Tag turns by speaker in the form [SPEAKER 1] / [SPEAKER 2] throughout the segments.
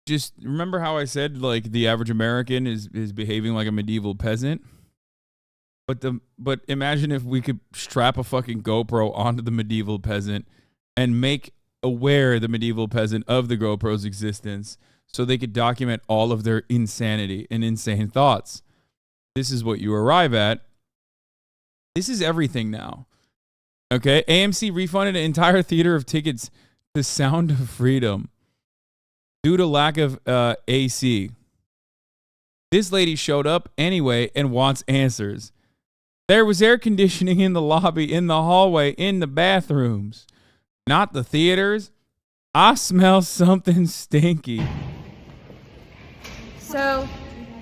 [SPEAKER 1] just remember how I said like the average American is behaving like a medieval peasant? But imagine if we could strap a fucking GoPro onto the medieval peasant and make aware the medieval peasant of the GoPro's existence so they could document all of their insanity and insane thoughts. This is what you arrive at. This is everything now. Okay? AMC refunded an entire theater of tickets to Sound of Freedom due to lack of AC. This lady showed up anyway and wants answers. There was air conditioning in the lobby, in the hallway, in the bathrooms. Not the theaters. I smell something stinky.
[SPEAKER 2] So,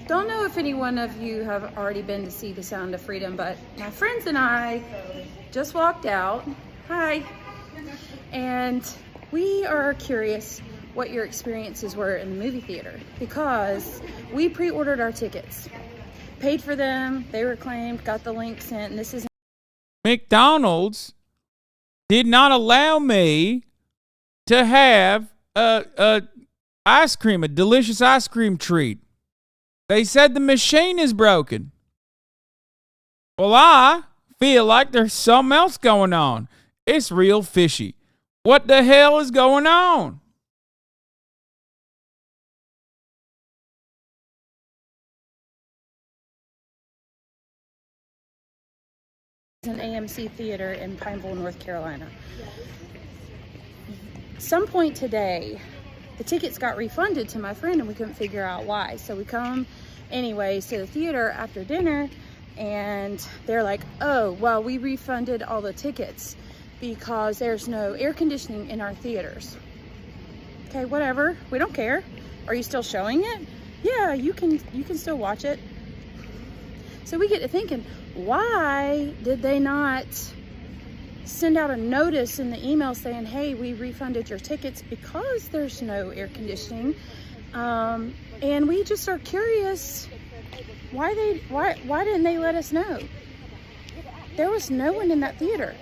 [SPEAKER 2] don't know if any one of you have already been to see The Sound of Freedom, but my friends and I just walked out. Hi. And we are curious what your experiences were in the movie theater because we pre-ordered our tickets. Paid for them, they were claimed, got the link sent, and this is...
[SPEAKER 1] McDonald's did not allow me to have a ice cream, a delicious ice cream treat. They said the machine is broken. Well, I feel like there's something else going on. It's real fishy. What the hell is going on?
[SPEAKER 2] An AMC theater in Pineville, North Carolina. Some point today, the tickets got refunded to my friend and we couldn't figure out why. So we come anyways to the theater after dinner and they're like, oh, well, we refunded all the tickets because there's no air conditioning in our theaters. Okay, whatever, we don't care. Are you still showing it? Yeah, you can still watch it. So we get to thinking, why did they not send out a notice in the email saying, hey, we refunded your tickets because there's no air conditioning? And we just are curious why didn't they let us know? There was no one in that theater.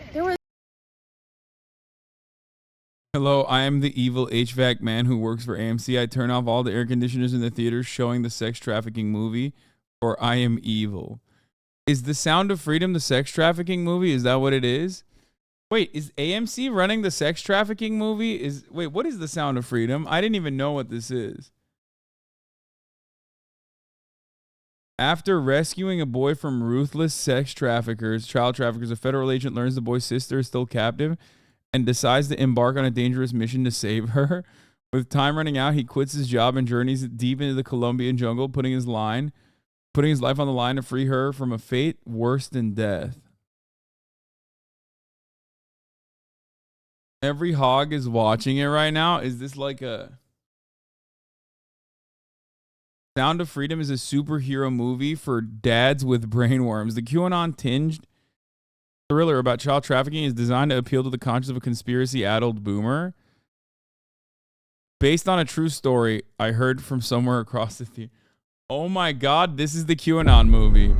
[SPEAKER 1] Hello, I am the evil HVAC man who works for AMC. I turn off all the air conditioners in the theaters showing the sex trafficking movie, or I am evil. Is The Sound of Freedom the sex trafficking movie? Is that what it is? Wait, is AMC running the sex trafficking movie? Wait, what is The Sound of Freedom? I didn't even know what this is. After rescuing a boy from ruthless child traffickers, a federal agent learns the boy's sister is still captive and decides to embark on a dangerous mission to save her. With time running out, he quits his job and journeys deep into the Colombian jungle, putting his life on the line to free her from a fate worse than death. Every hog is watching it right now. Is this like a... Sound of Freedom is a superhero movie for dads with brainworms. The QAnon-tinged thriller about child trafficking is designed to appeal to the conscience of a conspiracy-addled boomer. Based on a true story I heard from somewhere across the theater. Oh my God, this is the QAnon movie.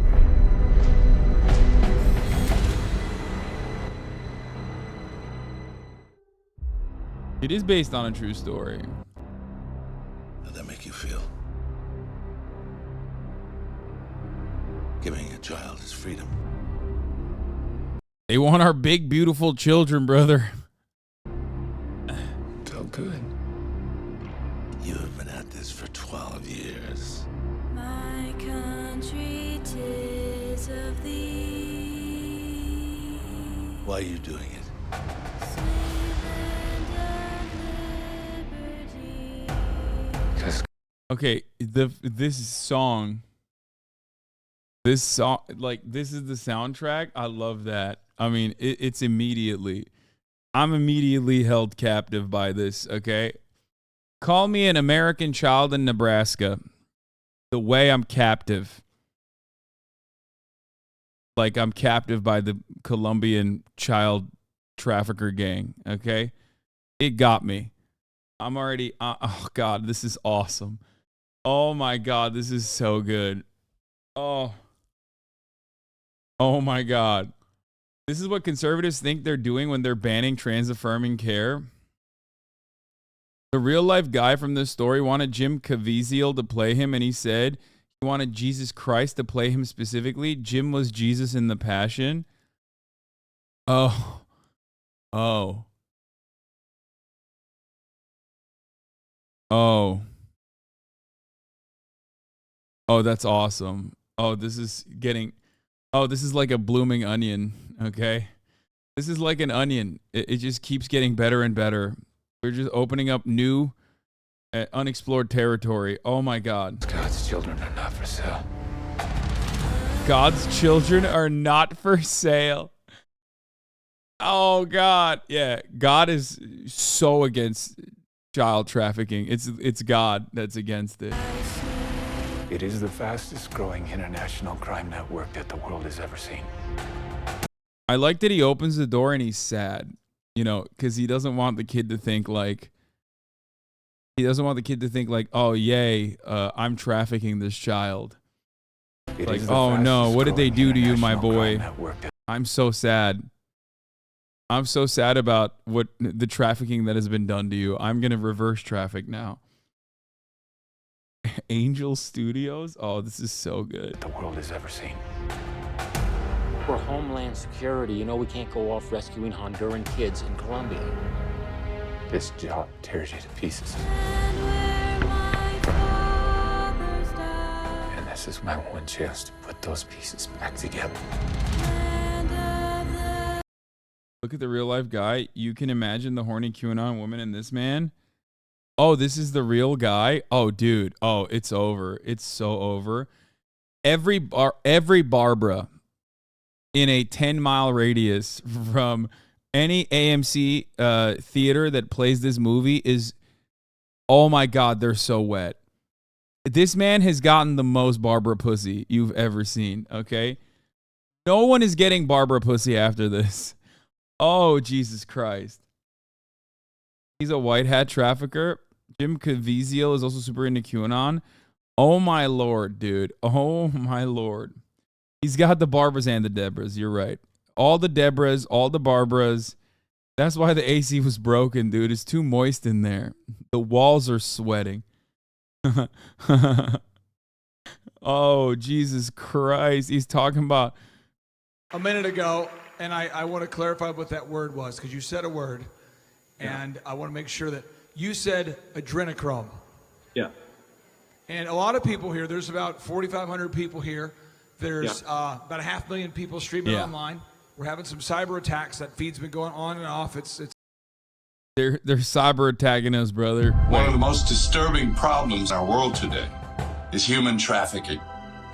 [SPEAKER 1] It is based on a true story.
[SPEAKER 3] How'd that make you feel? Giving a child his freedom.
[SPEAKER 1] They want our big, beautiful children, brother.
[SPEAKER 3] Felt good. You have been at this for 12 years.
[SPEAKER 4] My country, 'tis of thee.
[SPEAKER 3] Why are you doing it?
[SPEAKER 1] Okay, this song, like, this is the soundtrack. I love that. I mean, it's immediately, I'm immediately held captive by this, okay? Call me an American child in Nebraska. The way I'm captive. Like, I'm captive by the Colombian child trafficker gang, okay? It got me. I'm already, oh God, this is awesome. Oh my God, this is so good. Oh my God. This is what conservatives think they're doing when they're banning trans affirming care. The real life guy from this story wanted Jim Caviezel to play him, and he said he wanted Jesus Christ to play him specifically. Jim was Jesus in The Passion. Oh. Oh. Oh. Oh, that's awesome. Oh, this is like a blooming onion, okay? This is like an onion. It just keeps getting better and better. We're just opening up new, unexplored territory. Oh my God.
[SPEAKER 3] God's children are not for sale.
[SPEAKER 1] God's children are not for sale. Oh God. Yeah. God is so against child trafficking. It's God that's against it.
[SPEAKER 5] It is the fastest growing international crime network that the world has ever seen.
[SPEAKER 1] I like that he opens the door and he's sad, because he doesn't want the kid to think like, oh, yay, I'm trafficking this child. Like, oh no, what did they do to you, my boy? I'm so sad. I'm so sad about what the trafficking that has been done to you. I'm going to reverse traffic now. Angel Studios? Oh, this is so good.
[SPEAKER 5] The world has ever seen.
[SPEAKER 6] We're Homeland Security. We can't go off rescuing Honduran kids in Colombia.
[SPEAKER 5] This job tears you to pieces. And this is my one chance to put those pieces back together.
[SPEAKER 1] Look at the real life guy. You can imagine the horny QAnon woman in this man. Oh, this is the real guy. Oh, dude. Oh, it's over. It's so over. Every Barbara in a 10-mile radius from any AMC theater that plays this movie is, oh my God, they're so wet. This man has gotten the most Barbara pussy you've ever seen, okay? No one is getting Barbara pussy after this. Oh, Jesus Christ. He's a white hat trafficker. Jim Caviezel is also super into QAnon. Oh my Lord, dude. Oh my Lord. He's got the Barbras and the Debras. You're right. All the Debras, all the Barbaras. That's why the AC was broken, dude. It's too moist in there. The walls are sweating. Oh, Jesus Christ. He's talking about
[SPEAKER 7] a minute ago, and I want to clarify what that word was, because you said a word, and I want to make sure that you said adrenochrome.
[SPEAKER 8] Yeah.
[SPEAKER 7] And a lot of people here, there's about 4,500 people here. There's about 500,000 people streaming online. We're having some cyber attacks. That feed's been going on and off.
[SPEAKER 1] They're cyber attacking us, brother.
[SPEAKER 9] One of the most disturbing problems in our world today is human trafficking,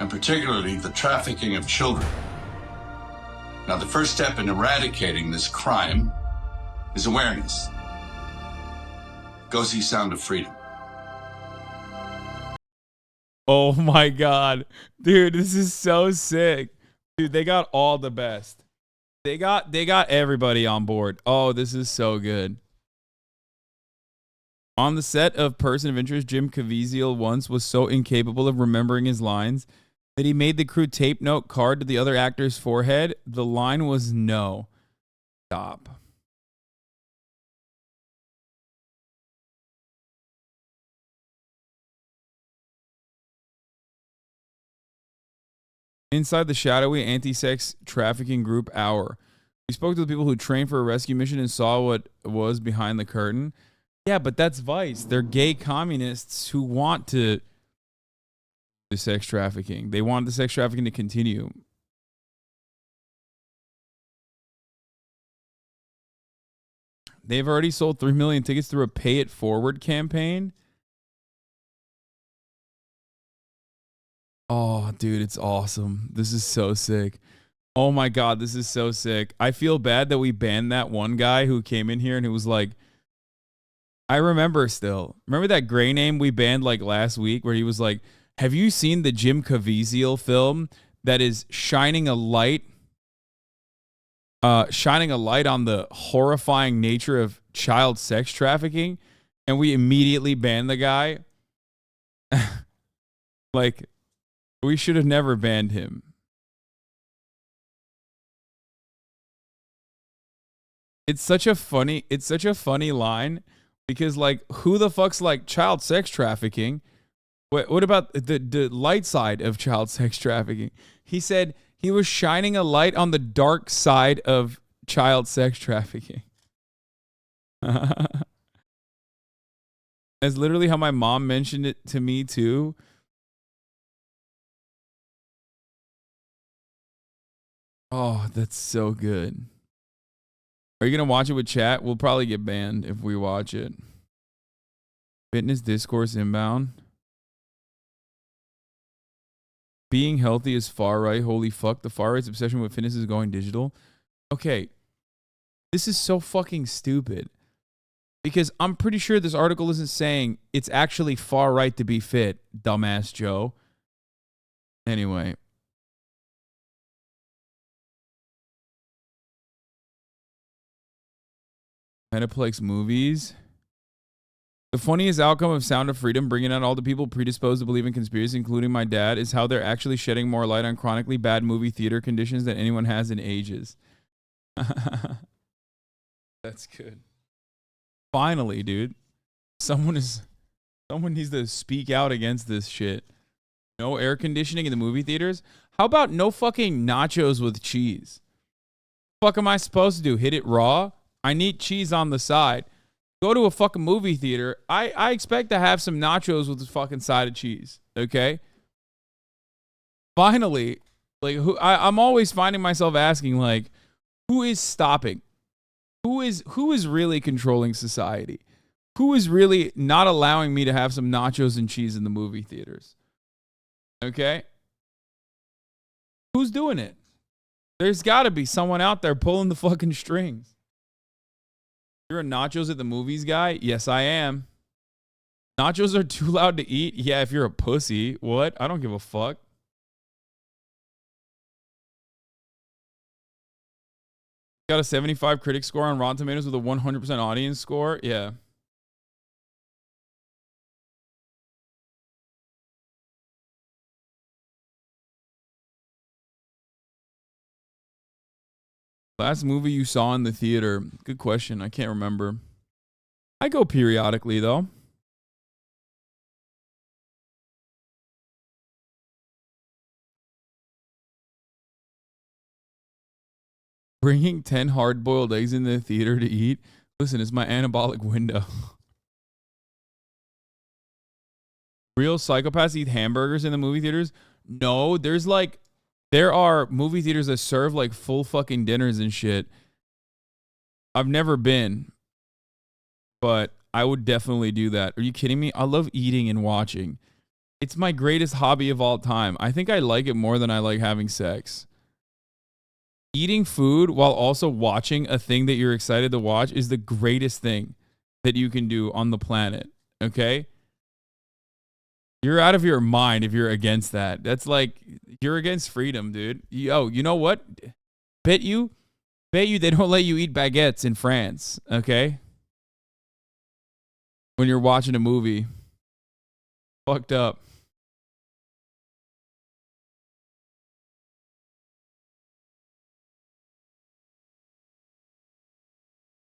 [SPEAKER 9] and particularly the trafficking of children. Now, the first step in eradicating this crime is awareness. Go see Sound of Freedom.
[SPEAKER 1] Oh my God. Dude, this is so sick. Dude, they got all the best. They got everybody on board. Oh, this is so good. On the set of Person of Interest, Jim Caviezel once was so incapable of remembering his lines that he made the crew tape note card to the other actor's forehead. The line was no. Stop. Inside the shadowy anti-sex trafficking group Hour. We spoke to the people who trained for a rescue mission and saw what was behind the curtain. Yeah, but that's Vice. They're gay communists who want to do sex trafficking. They want the sex trafficking to continue. They've already sold 3 million tickets through a Pay It Forward campaign. Oh, dude, it's awesome. This is so sick. Oh my God, this is so sick. I feel bad that we banned that one guy who came in here and who was like, I remember that gray name we banned like last week where he was like, have you seen the Jim Caviezel film that is shining a light on the horrifying nature of child sex trafficking? And we immediately banned the guy. Like, we should have never banned him. It's such a funny line Because like, who the fuck's like child sex trafficking? What about the light side of child sex trafficking? He said he was shining a light on the dark side of child sex trafficking. That's literally how my mom mentioned it to me too. Oh, that's so good. Are you going to watch it with chat? We'll probably get banned if we watch it. Fitness discourse inbound. Being healthy is far right. Holy fuck. The far right's obsession with fitness is going digital. Okay. This is so fucking stupid. Because I'm pretty sure this article isn't saying it's actually far right to be fit, dumbass Joe. Anyway. Metaplex movies. The funniest outcome of Sound of Freedom, bringing out all the people predisposed to believe in conspiracy, including my dad, is how they're actually shedding more light on chronically bad movie theater conditions than anyone has in ages. That's good. Finally, dude. Someone needs to speak out against this shit. No air conditioning in the movie theaters? How about no fucking nachos with cheese? What the fuck am I supposed to do? Hit it raw? I need cheese on the side. Go to a fucking movie theater. I expect to have some nachos with a fucking side of cheese. Okay? Finally, like I'm always finding myself asking, like, who is stopping? Who is really controlling society? Who is really not allowing me to have some nachos and cheese in the movie theaters? Okay? Who's doing it? There's got to be someone out there pulling the fucking strings. You're a nachos at the movies guy? Yes, I am. Nachos are too loud to eat? Yeah, if you're a pussy. What? I don't give a fuck. Got a 75 critic score on Rotten Tomatoes with a 100% audience score? Yeah. Last movie you saw in the theater? Good question. I can't remember. I go periodically, though. Bringing 10 hard-boiled eggs in the theater to eat? Listen, it's my anabolic window. Real psychopaths eat hamburgers in the movie theaters? No, there are movie theaters that serve like full fucking dinners and shit. I've never been, but I would definitely do that. Are you kidding me? I love eating and watching. It's my greatest hobby of all time. I think I like it more than I like having sex. Eating food while also watching a thing that you're excited to watch is the greatest thing that you can do on the planet. Okay? You're out of your mind if you're against that. That's like, you're against freedom, dude. Yo, you know what? Bet you they don't let you eat baguettes in France, okay? When you're watching a movie. Fucked up.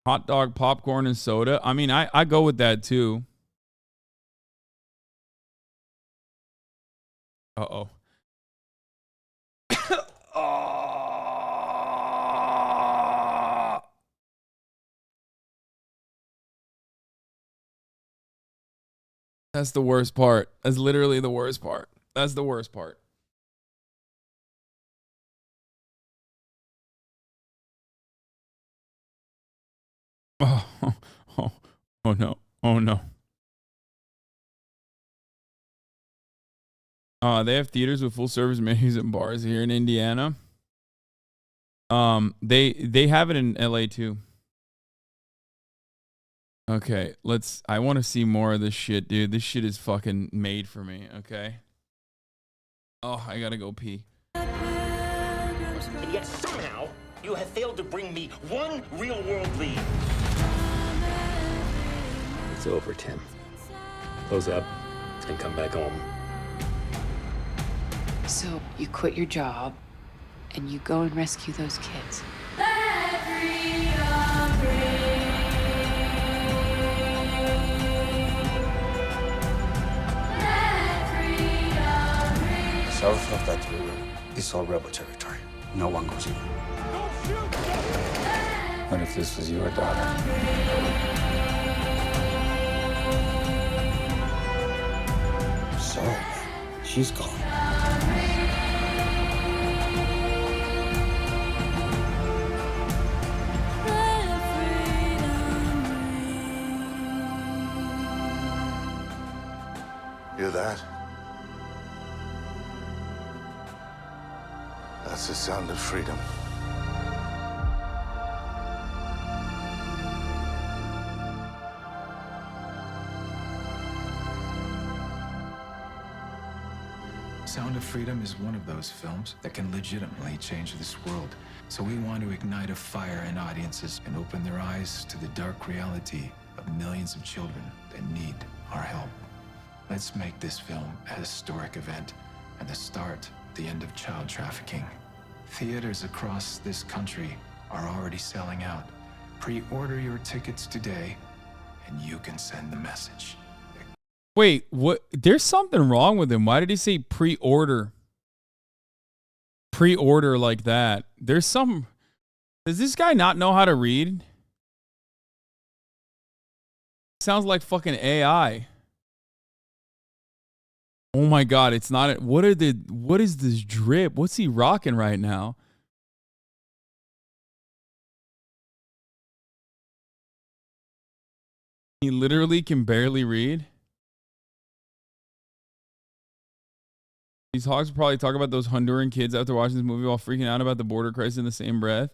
[SPEAKER 1] Hot dog, popcorn, and soda. I mean, I go with that too. Uh-oh. That's the worst part. That's literally the worst part. That's the worst part. Oh no. Oh no. They have theaters with full service menus and bars here in Indiana. They have it in LA too. Okay, I want to see more of this shit, dude. This shit is fucking made for me, okay? Oh, I gotta go pee.
[SPEAKER 8] And yet somehow you have failed to bring me one real-world lead.
[SPEAKER 6] It's over, Tim. Close up and come back home.
[SPEAKER 10] So you quit your job and you go and rescue those kids.
[SPEAKER 3] Drop that to the room. It's all rebel territory. No one goes in.
[SPEAKER 5] What if this was your daughter?
[SPEAKER 3] Sorry, man. She's gone.
[SPEAKER 9] Hear that? That's the sound of freedom.
[SPEAKER 5] Sound of Freedom is one of those films that can legitimately change this world. So we want to ignite a fire in audiences and open their eyes to the dark reality of millions of children that need our help. Let's make this film a historic event and the start, the end of child trafficking. Theaters across this country are already selling out. Pre-order your tickets today and you can send the message.
[SPEAKER 1] Wait, what? There's something wrong with him. Why did he say pre-order? Pre-order like that. There's some... Does this guy not know how to read? Sounds like fucking AI. Oh my God, it's not... What is this drip? What's he rocking right now? He literally can barely read. These hogs will probably talk about those Honduran kids after watching this movie while freaking out about the border crisis in the same breath.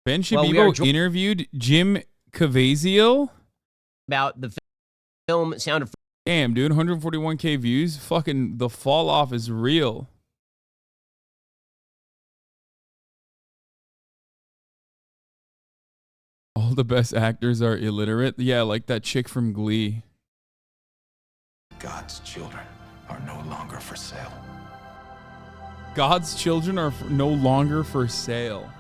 [SPEAKER 1] Ben Shabibo interviewed Jim Caviezel
[SPEAKER 11] about the film Sound of...
[SPEAKER 1] Damn, dude, 141K views. Fucking the fall off is real. All the best actors are illiterate. Yeah, like that chick from Glee.
[SPEAKER 5] God's children are no longer for sale.
[SPEAKER 1] God's children are no longer for sale.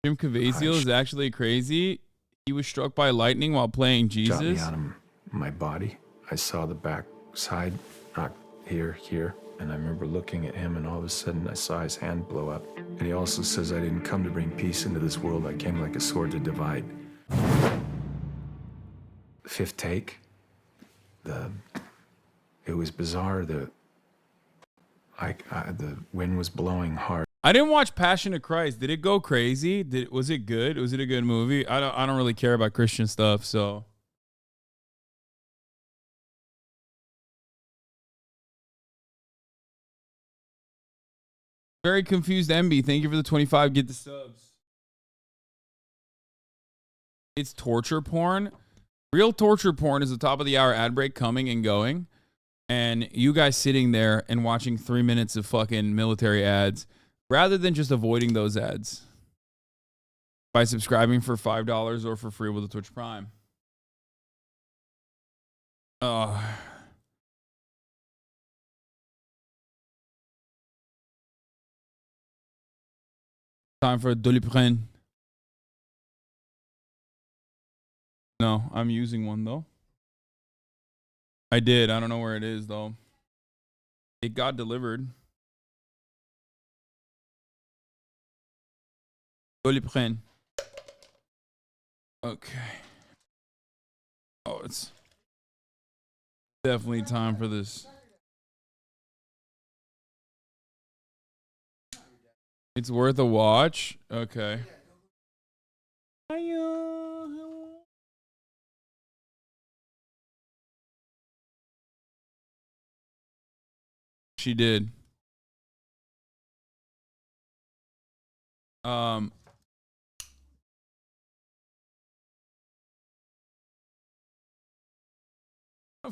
[SPEAKER 1] Jim Caviezel is actually crazy. He was struck by lightning while playing Jesus.
[SPEAKER 5] Shot me out of my body. I saw the back side, not here, and I remember looking at him, and all of a sudden I saw his hand blow up. And he also says, I didn't come to bring peace into this world. I came like a sword to divide. Fifth take. It was bizarre. The wind was blowing hard.
[SPEAKER 1] I didn't watch Passion of Christ. Did it go crazy? Was it good? Was it a good movie? I don't really care about Christian stuff, so. Very confused MB. Thank you for the 25. Get the subs. It's torture porn. Real torture porn is the top of the hour ad break coming and going. And you guys sitting there and watching 3 minutes of fucking military ads rather than just avoiding those ads by subscribing for $5 or for free with a Twitch Prime. Time for a Doliprane. No, I'm using one though. I did. I don't know where it is though. It got delivered. Doliprane. Okay. Oh, it's definitely time for this. It's worth a watch. Okay. She did.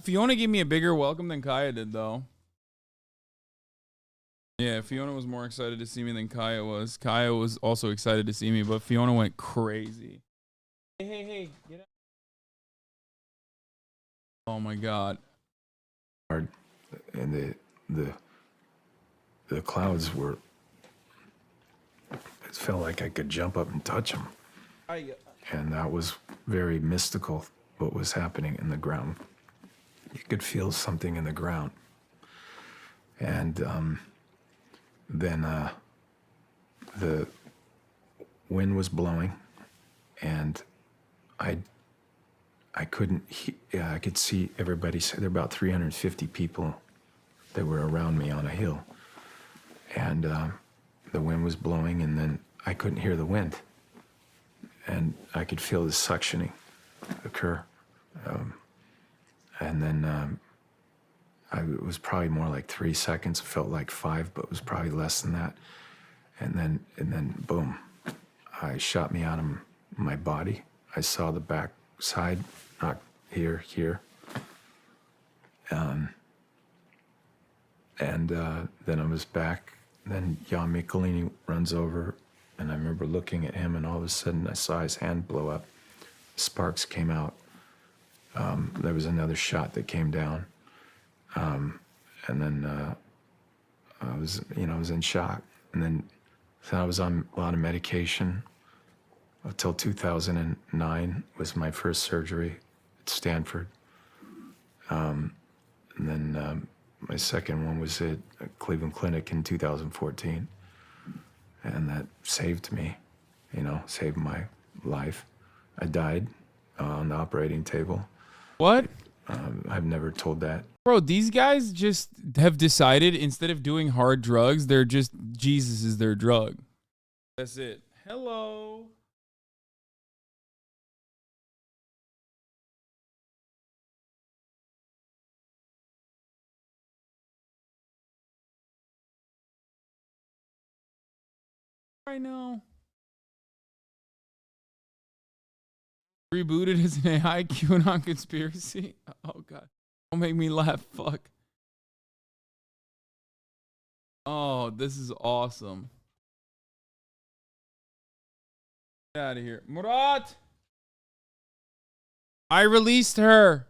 [SPEAKER 1] Fiona gave me a bigger welcome than Kaya did, though. Yeah, Fiona was more excited to see me than Kaya was. Kaya was also excited to see me, but Fiona went crazy. Hey, get out. Oh my God.
[SPEAKER 5] And the clouds were, it felt like I could jump up and touch them. And that was very mystical, what was happening in the ground. You could feel something in the ground. And then the wind was blowing, and I couldn't, I could see everybody. There were about 350 people that were around me on a hill. And the wind was blowing, and then I couldn't hear the wind. And I could feel the suctioning occur. And then it was probably more like 3 seconds. It felt like 5, but it was probably less than that. And then boom, it shot me out of my body. I saw the back side, not here. And then I was back. Then Jan Michelini runs over, and I remember looking at him, and all of a sudden I saw his hand blow up. Sparks came out. There was another shot that came down. And then I was in shock. And then I was on a lot of medication until 2009 was my first surgery at Stanford. And then my second one was at Cleveland Clinic in 2014. And that saved me, saved my life. I died on the operating table.
[SPEAKER 1] What?
[SPEAKER 5] I've never told that.
[SPEAKER 1] Bro, these guys just have decided instead of doing hard drugs, they're just, Jesus is their drug. That's it. Hello. Right now. Rebooted as an AI QAnon conspiracy. Oh God. Don't make me laugh. Fuck. Oh, this is awesome. Get out of here. Murat! I released her.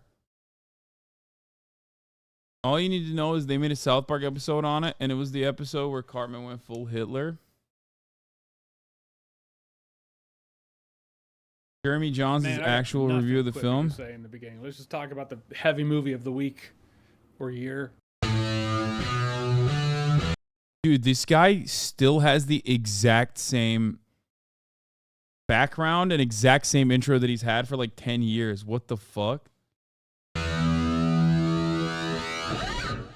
[SPEAKER 1] All you need to know is they made a South Park episode on it, and it was the episode where Cartman went full Hitler. Jeremy Jahns' actual review of the film.
[SPEAKER 12] To say in the beginning. Let's just talk about the heavy movie of the week or year.
[SPEAKER 1] Dude, this guy still has the exact same background and exact same intro that he's had for like 10 years. What the fuck?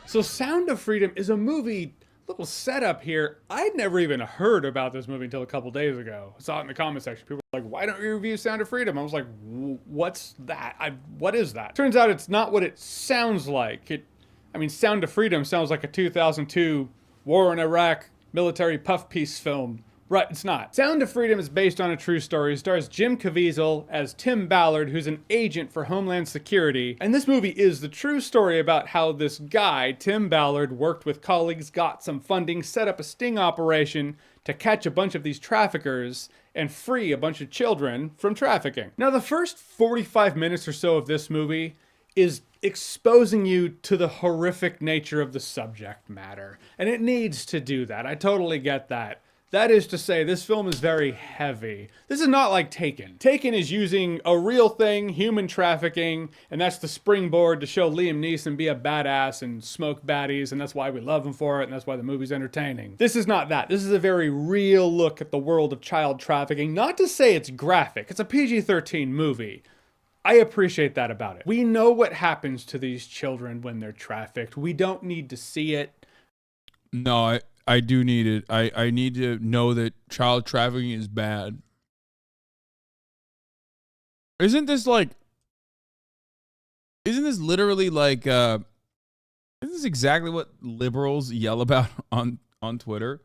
[SPEAKER 12] So Sound of Freedom is a movie, little setup here. I'd never even heard about this movie until a couple days ago. I saw it in the comment section. People were like, why don't you review Sound of Freedom? I was like, what's that? What is that? Turns out it's not what it sounds like. Sound of Freedom sounds like a 2002 War in Iraq military puff piece film. Right, it's not. Sound of Freedom is based on a true story. It stars Jim Caviezel as Tim Ballard, who's an agent for Homeland Security. And this movie is the true story about how this guy, Tim Ballard, worked with colleagues, got some funding, set up a sting operation to catch a bunch of these traffickers and free a bunch of children from trafficking. Now, the first 45 minutes or so of this movie is exposing you to the horrific nature of the subject matter. And it needs to do that. I totally get that. That is to say, this film is very heavy. This is not like Taken. Taken is using a real thing, human trafficking, and that's the springboard to show Liam Neeson be a badass and smoke baddies, and that's why we love him for it, and that's why the movie's entertaining. This is not that. This is a very real look at the world of child trafficking. Not to say it's graphic. It's a PG-13 movie. I appreciate that about it. We know what happens to these children when they're trafficked. We don't need to see it.
[SPEAKER 1] No, I do need it. I need to know that child trafficking is bad. Isn't this literally like, isn't this exactly what liberals yell about on Twitter?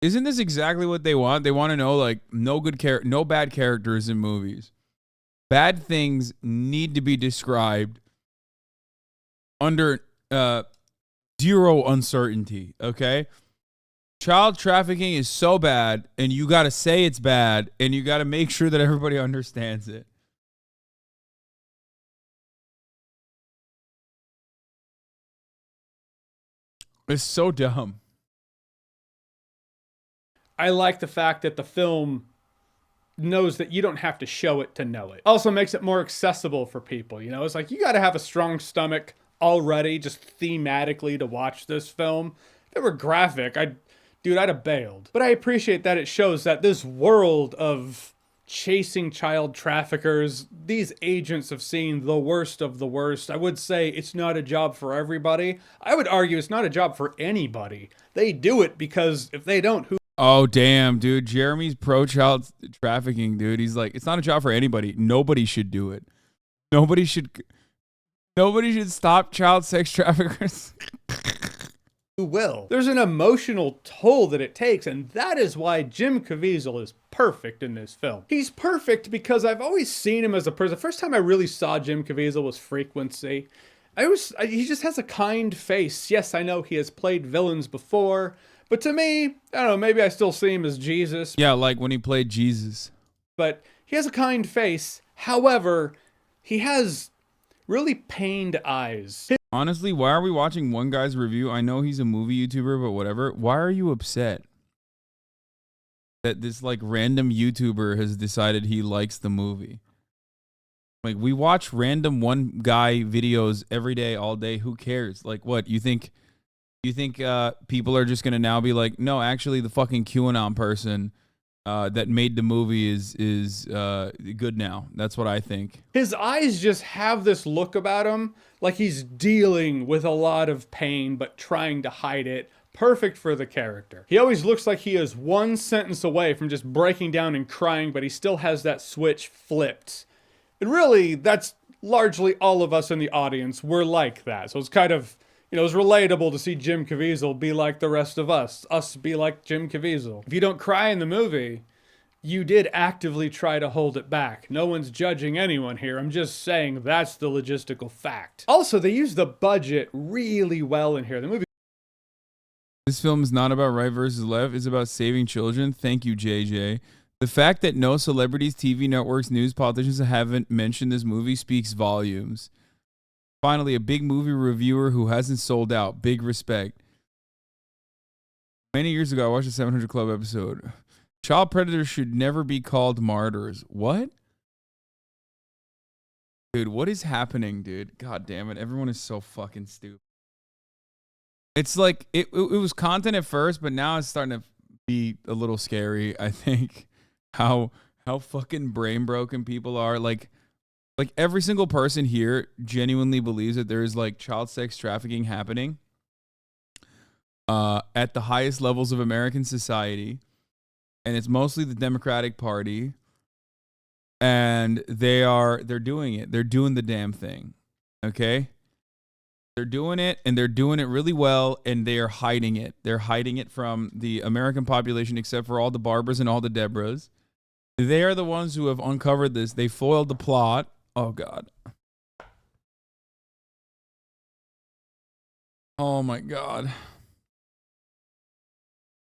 [SPEAKER 1] Isn't this exactly what they want? They want to know, like, no bad characters in movies. Bad things need to be described under zero uncertainty, okay? Child trafficking is so bad, and you got to say it's bad, and you got to make sure that everybody understands it. It's so dumb.
[SPEAKER 12] I like the fact that the film knows that you don't have to show it to know it. Also makes it more accessible for people. You know, it's like you got to have a strong stomach already just thematically to watch this film. If it were graphic, I'd have bailed. But I appreciate that it shows that this world of chasing child traffickers, these agents have seen the worst of the worst. I would say it's not a job for everybody. I would argue it's not a job for anybody. They do it because if they don't, who?
[SPEAKER 1] Oh, damn, dude. Jeremy's pro-child trafficking, dude. He's like, it's not a job for anybody. Nobody should do it. Nobody should stop child sex traffickers.
[SPEAKER 12] Who will? There's an emotional toll that it takes, and that is why Jim Caviezel is perfect in this film. He's perfect because I've always seen him as a person. The first time I really saw Jim Caviezel was Frequency. He just has a kind face. Yes, I know he has played villains before, but to me, I don't know, maybe I still see him as Jesus.
[SPEAKER 1] Yeah, like when he played Jesus.
[SPEAKER 12] But he has a kind face. However, he has really pained eyes.
[SPEAKER 1] Honestly, why are we watching one guy's review? I know he's a movie YouTuber, but whatever. Why are you upset that this like random YouTuber has decided he likes the movie? Like, we watch random one guy videos every day, all day. Who cares? Like, what? You think people are just going to now be like, no, actually the fucking QAnon person that made the movie is good now. That's what I think.
[SPEAKER 12] His eyes just have this look about him, like he's dealing with a lot of pain, but trying to hide it. Perfect for the character. He always looks like he is one sentence away from just breaking down and crying, but he still has that switch flipped. And really, that's largely all of us in the audience. We're like that. So it's kind of, you know, it's relatable to see Jim Caviezel be like the rest of us be like Jim Caviezel. If you don't cry in the movie, you did actively try to hold it back. No one's judging anyone here. I'm just saying that's the logistical fact. Also, they use the budget really well in here. The movie.
[SPEAKER 1] This film is not about right versus left. It's about saving children. Thank you, JJ. The fact that no celebrities, TV networks, news, politicians haven't mentioned this movie speaks volumes. Finally, a big movie reviewer who hasn't sold out. Big respect. Many years ago, I watched a 700 Club episode. Child predators should never be called martyrs. What? Dude, what is happening, dude? God damn it. Everyone is so fucking stupid. It's like, it was content at first, but now it's starting to be a little scary, I think. How fucking brain broken people are. Like every single person here genuinely believes that there is like child sex trafficking happening at the highest levels of American society. And it's mostly the Democratic Party. And they're doing it. They're doing the damn thing. Okay? They're doing it, and they're doing it really well, and they are hiding it. They're hiding it from the American population, except for all the Barbaras and all the Deborahs. They are the ones who have uncovered this. They foiled the plot. Oh, God. Oh, my God.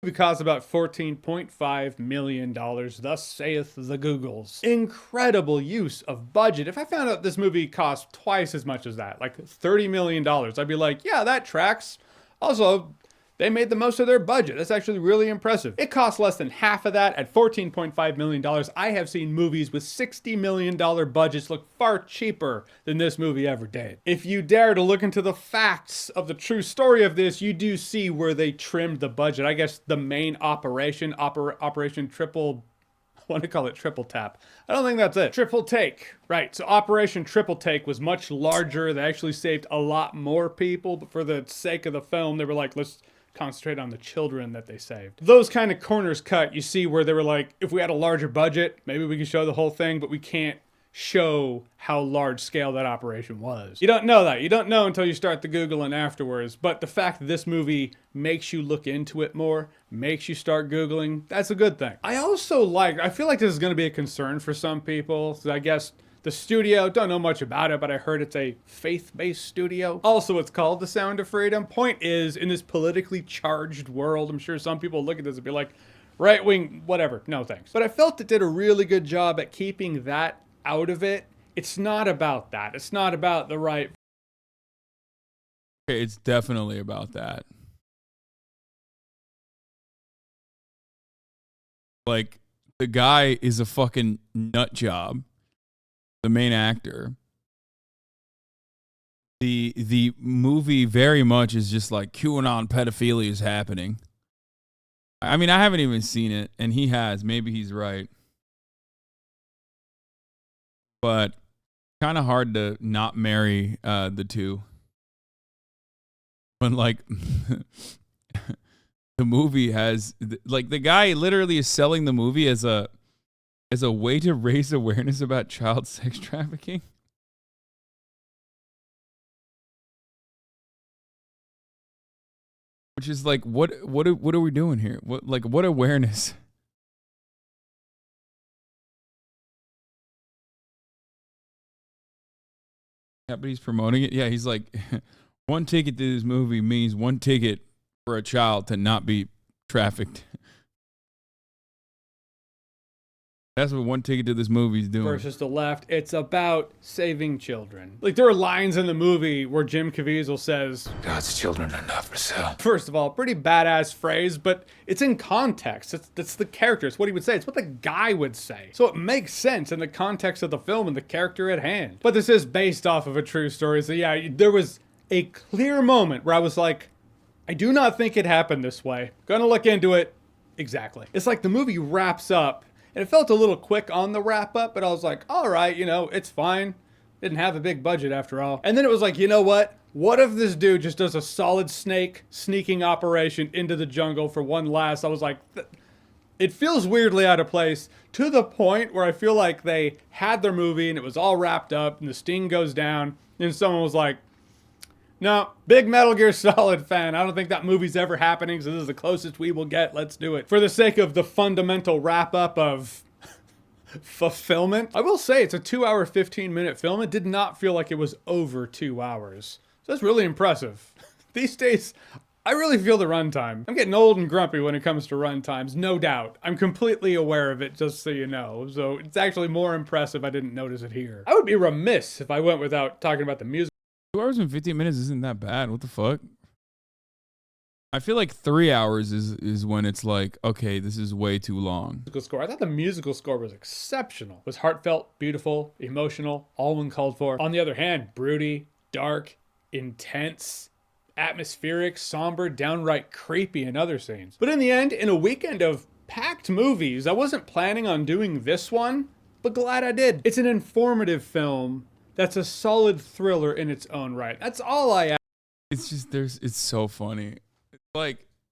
[SPEAKER 12] It costs about $14.5 million, thus saith the Googles. Incredible use of budget. If I found out this movie cost twice as much as that, like $30 million, I'd be like, yeah, that tracks. Also, they made the most of their budget. That's actually really impressive. It costs less than half of that at $14.5 million. I have seen movies with $60 million budgets look far cheaper than this movie ever did. If you dare to look into the facts of the true story of this, you do see where they trimmed the budget. I guess the main operation, Operation Triple, I want to call it Triple Tap. I don't think that's it. Triple Take. Right, so Operation Triple Take was much larger. They actually saved a lot more people, but for the sake of the film, they were like, let's concentrate on the children that they saved. Those kind of corners cut, you see where they were like, if we had a larger budget, maybe we could show the whole thing, but we can't show how large scale that operation was. You don't know that. You don't know until you start the Googling afterwards, but the fact that this movie makes you look into it more, makes you start Googling, that's a good thing. I feel like this is going to be a concern for some people, so I guess The studio, don't know much about it, but I heard it's a faith-based studio. Also, it's called The Sound of Freedom. Point is, in this politically charged world, I'm sure some people look at this and be like, right wing, whatever, no thanks. But I felt it did a really good job at keeping that out of it. It's not about that. It's not about the right.
[SPEAKER 1] Okay, it's definitely about that. Like, the guy is a fucking nut job. The main actor. The movie very much is just like QAnon pedophilia is happening. I mean, I haven't even seen it, and he has. Maybe he's right. But kind of hard to not marry the two. When, like, the movie has, like, the guy literally is selling the movie as a way to raise awareness about child sex trafficking. Which is like, what are we doing here? What awareness? Yeah, but he's promoting it. Yeah, he's like, one ticket to this movie means one ticket for a child to not be trafficked. That's what one ticket to this movie is doing.
[SPEAKER 12] Versus the left, it's about saving children. Like, there are lines in the movie where Jim Caviezel says,
[SPEAKER 5] God's children are not for sale.
[SPEAKER 12] First of all, pretty badass phrase, but it's in context. It's the character. It's what he would say. It's what the guy would say. So it makes sense in the context of the film and the character at hand. But this is based off of a true story. So yeah, there was a clear moment where I was like, I do not think it happened this way. Gonna look into it. Exactly. It's like the movie wraps up. And it felt a little quick on the wrap up, but I was like, all right, it's fine. Didn't have a big budget after all. And then it was like, you know what? What if this dude just does a solid sneaking operation into the jungle for one last? I was like, it feels weirdly out of place to the point where I feel like they had their movie and it was all wrapped up and the sting goes down. And someone was like, no, big Metal Gear Solid fan. I don't think that movie's ever happening, so this is the closest we will get. Let's do it. For the sake of the fundamental wrap-up of fulfillment. I will say it's a 2-hour, 15-minute film. It did not feel like it was over 2 hours. So that's really impressive. These days, I really feel the runtime. I'm getting old and grumpy when it comes to runtimes, no doubt. I'm completely aware of it, just so you know. So it's actually more impressive I didn't notice it here. I would be remiss if I went without talking about the music.
[SPEAKER 1] 2 hours and 15 minutes isn't that bad. What the fuck? I feel like 3 hours is when it's like, okay, this is way too long.
[SPEAKER 12] Musical score. I thought the musical score was exceptional. It was heartfelt, beautiful, emotional, all when called for. On the other hand, broody, dark, intense, atmospheric, somber, downright creepy in other scenes. But in the end, in a weekend of packed movies, I wasn't planning on doing this one, but glad I did. It's an informative film that's a solid thriller in its own right. That's all I ask.
[SPEAKER 1] It's just, it's so funny.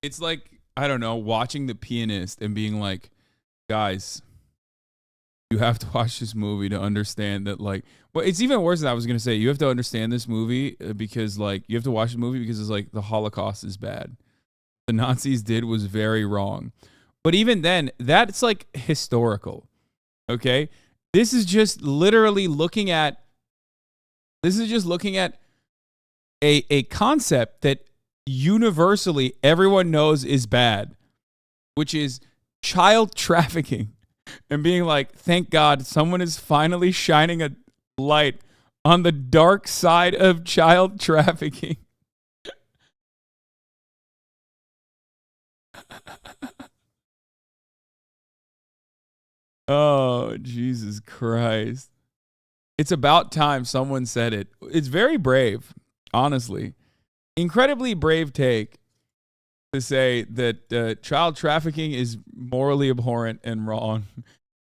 [SPEAKER 1] It's like, I don't know, watching The Pianist and being like, guys, you have to watch this movie to understand that, like, well, it's even worse than I was going to say. You have to understand this movie because, like, you have to watch the movie because it's like the Holocaust is bad. The Nazis did was very wrong. But even then, that's like historical. Okay? This is just literally looking at a concept that universally everyone knows is bad, which is child trafficking, and being like, thank God someone is finally shining a light on the dark side of child trafficking. Oh, Jesus Christ. It's about time someone said it. It's very brave, honestly. Incredibly brave take to say that child trafficking is morally abhorrent and wrong,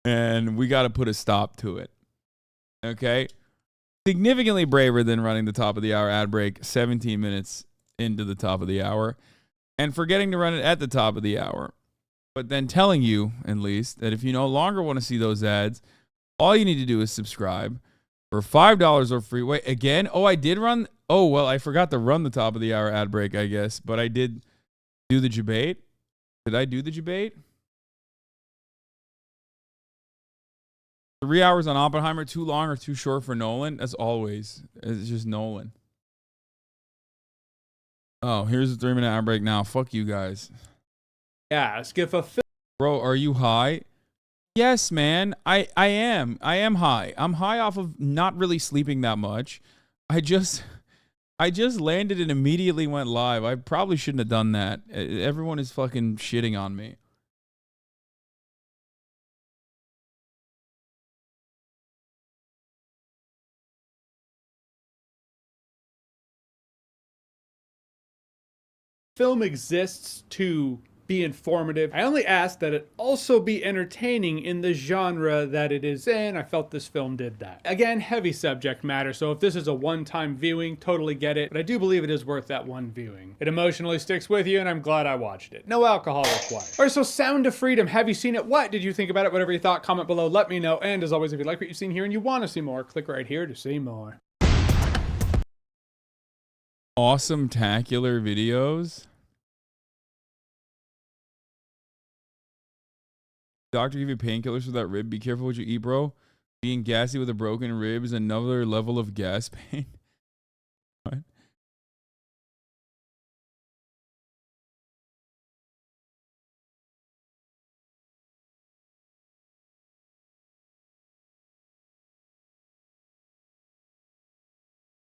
[SPEAKER 1] and we got to put a stop to it. Okay? Significantly braver than running the top of the hour ad break 17 minutes into the top of the hour and forgetting to run it at the top of the hour. But then telling you, at least, that if you no longer want to see those ads, all you need to do is subscribe for $5 or free. Wait, again? Oh, I did run. Oh, well, I forgot to run the top of the hour ad break, I guess. But I did do the debate. Did I do the debate? 3 hours on Oppenheimer, too long or too short for Nolan? As always. It's just Nolan. Oh, here's a 3-minute ad break now. Fuck you guys.
[SPEAKER 12] Ask if a film.
[SPEAKER 1] Bro, are you high? Yes, man. I am. I am high. I'm high off of not really sleeping that much. I just landed and immediately went live. I probably shouldn't have done that. Everyone is fucking shitting on me.
[SPEAKER 12] Film exists to be informative. I only ask that it also be entertaining in the genre that it is in. I felt this film did that. Again, heavy subject matter, so if this is a one-time viewing, totally get it, but I do believe it is worth that one viewing. It emotionally sticks with you, and I'm glad I watched it. No alcohol required. Alright, so Sound of Freedom, have you seen it? What did you think about it? Whatever you thought, comment below, let me know, and as always, if you like what you've seen here and you want to see more, click right here to see more.
[SPEAKER 1] Awesome-tacular videos. Doctor give you painkillers for that rib. Be careful what you eat, bro. Being gassy with a broken rib is another level of gas pain. What?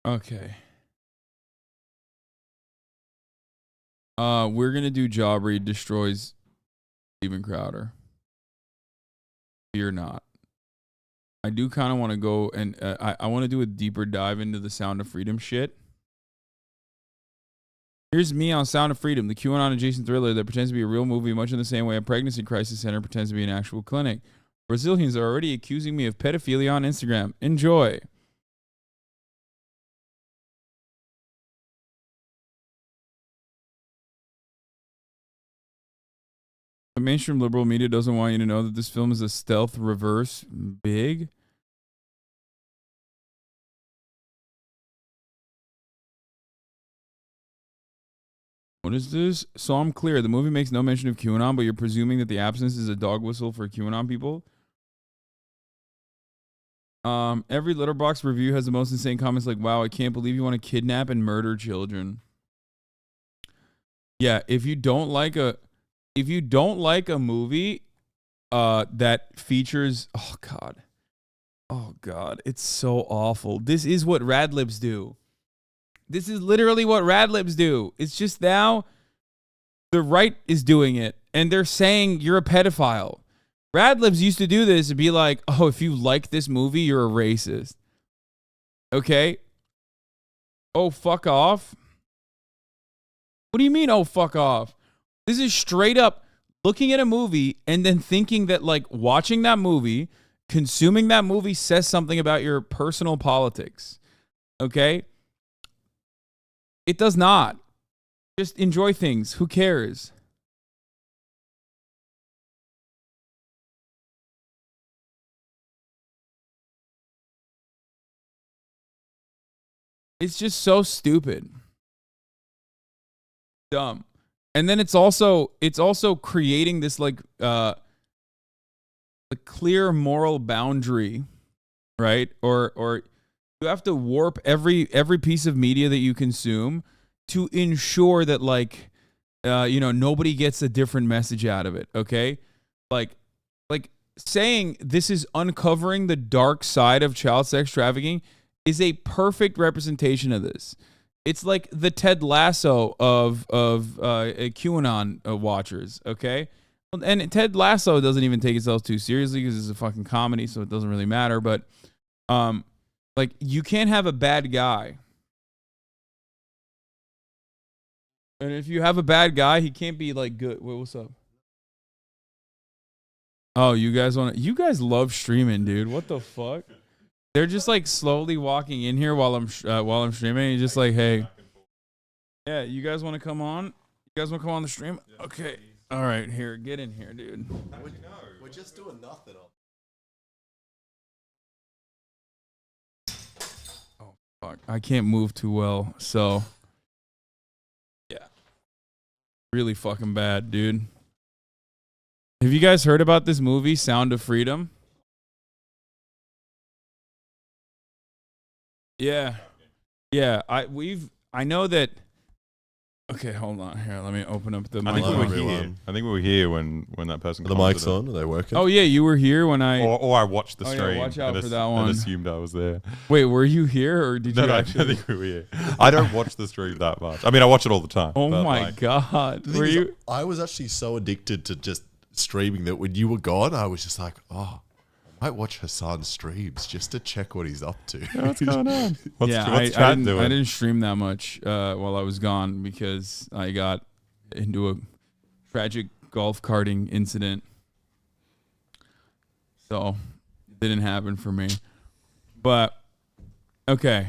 [SPEAKER 1] Okay. We're gonna do job read destroys Steven Crowder. Fear not. I do kind of want to go and I want to do a deeper dive into the Sound of Freedom shit. Here's me on Sound of Freedom, the QAnon adjacent thriller that pretends to be a real movie, much in the same way a pregnancy crisis center pretends to be an actual clinic. Brazilians are already accusing me of pedophilia on Instagram. Enjoy. The mainstream liberal media doesn't want you to know that this film is a stealth reverse big. What is this? So I'm clear. The movie makes no mention of QAnon, but you're presuming that the absence is a dog whistle for QAnon people? Every Letterboxd review has the most insane comments like, wow, I can't believe you want to kidnap and murder children. Yeah, if you don't like a movie that features oh god, it's so awful. This is what Radlibs do. This is literally what Radlibs do. It's just now the right is doing it and they're saying you're a pedophile. Radlibs used to do this and be like, oh, if you like this movie, you're a racist. Okay? Oh, fuck off. What do you mean, oh, fuck off? This is straight up looking at a movie and then thinking that, like, watching that movie, consuming that movie says something about your personal politics. Okay? It does not. Just enjoy things. Who cares? It's just so stupid. Dumb. And then it's also creating this like a clear moral boundary, right? Or you have to warp every piece of media that you consume to ensure that like nobody gets a different message out of it, okay? Like saying this is uncovering the dark side of child sex trafficking is a perfect representation of this. It's like the Ted Lasso of QAnon watchers, okay? And Ted Lasso doesn't even take itself too seriously because it's a fucking comedy, so it doesn't really matter. But like you can't have a bad guy, and if you have a bad guy, he can't be like good. Wait, what's up? Oh, you guys love streaming, dude. What the fuck? They're just like slowly walking in here while I'm streaming. You're just like, hey, yeah, you guys want to come on? You guys want to come on the stream? Okay, all right, here, get in here, dude.
[SPEAKER 13] We're just doing nothing.
[SPEAKER 1] Oh fuck, I can't move too well, so yeah, really fucking bad, dude. Have you guys heard about this movie, Sound of Freedom? Yeah. I know that. Okay, hold on here. Let me open up the
[SPEAKER 14] I think
[SPEAKER 1] mic.
[SPEAKER 14] we were here when that person.
[SPEAKER 13] The mic's on. Are they working?
[SPEAKER 1] Oh yeah, you were here when I.
[SPEAKER 14] Or I watched the stream.
[SPEAKER 1] Yeah, watch out
[SPEAKER 14] and
[SPEAKER 1] for that one.
[SPEAKER 14] And assumed I was there.
[SPEAKER 1] Wait, were you here or did you
[SPEAKER 14] No,
[SPEAKER 1] actually?
[SPEAKER 14] I don't think we were here. I don't watch the stream that much. I mean, I watch it all the time.
[SPEAKER 1] Oh my god,
[SPEAKER 13] were you? I was actually so addicted to just streaming that when you were gone, I was just like, oh. I might watch Hasan's streams just to check what he's up to.
[SPEAKER 14] Yeah, what's going on? What's
[SPEAKER 1] I
[SPEAKER 14] Chad doing?
[SPEAKER 1] didn't stream that much while I was gone because I got into a tragic golf karting incident. So it didn't happen for me. But okay.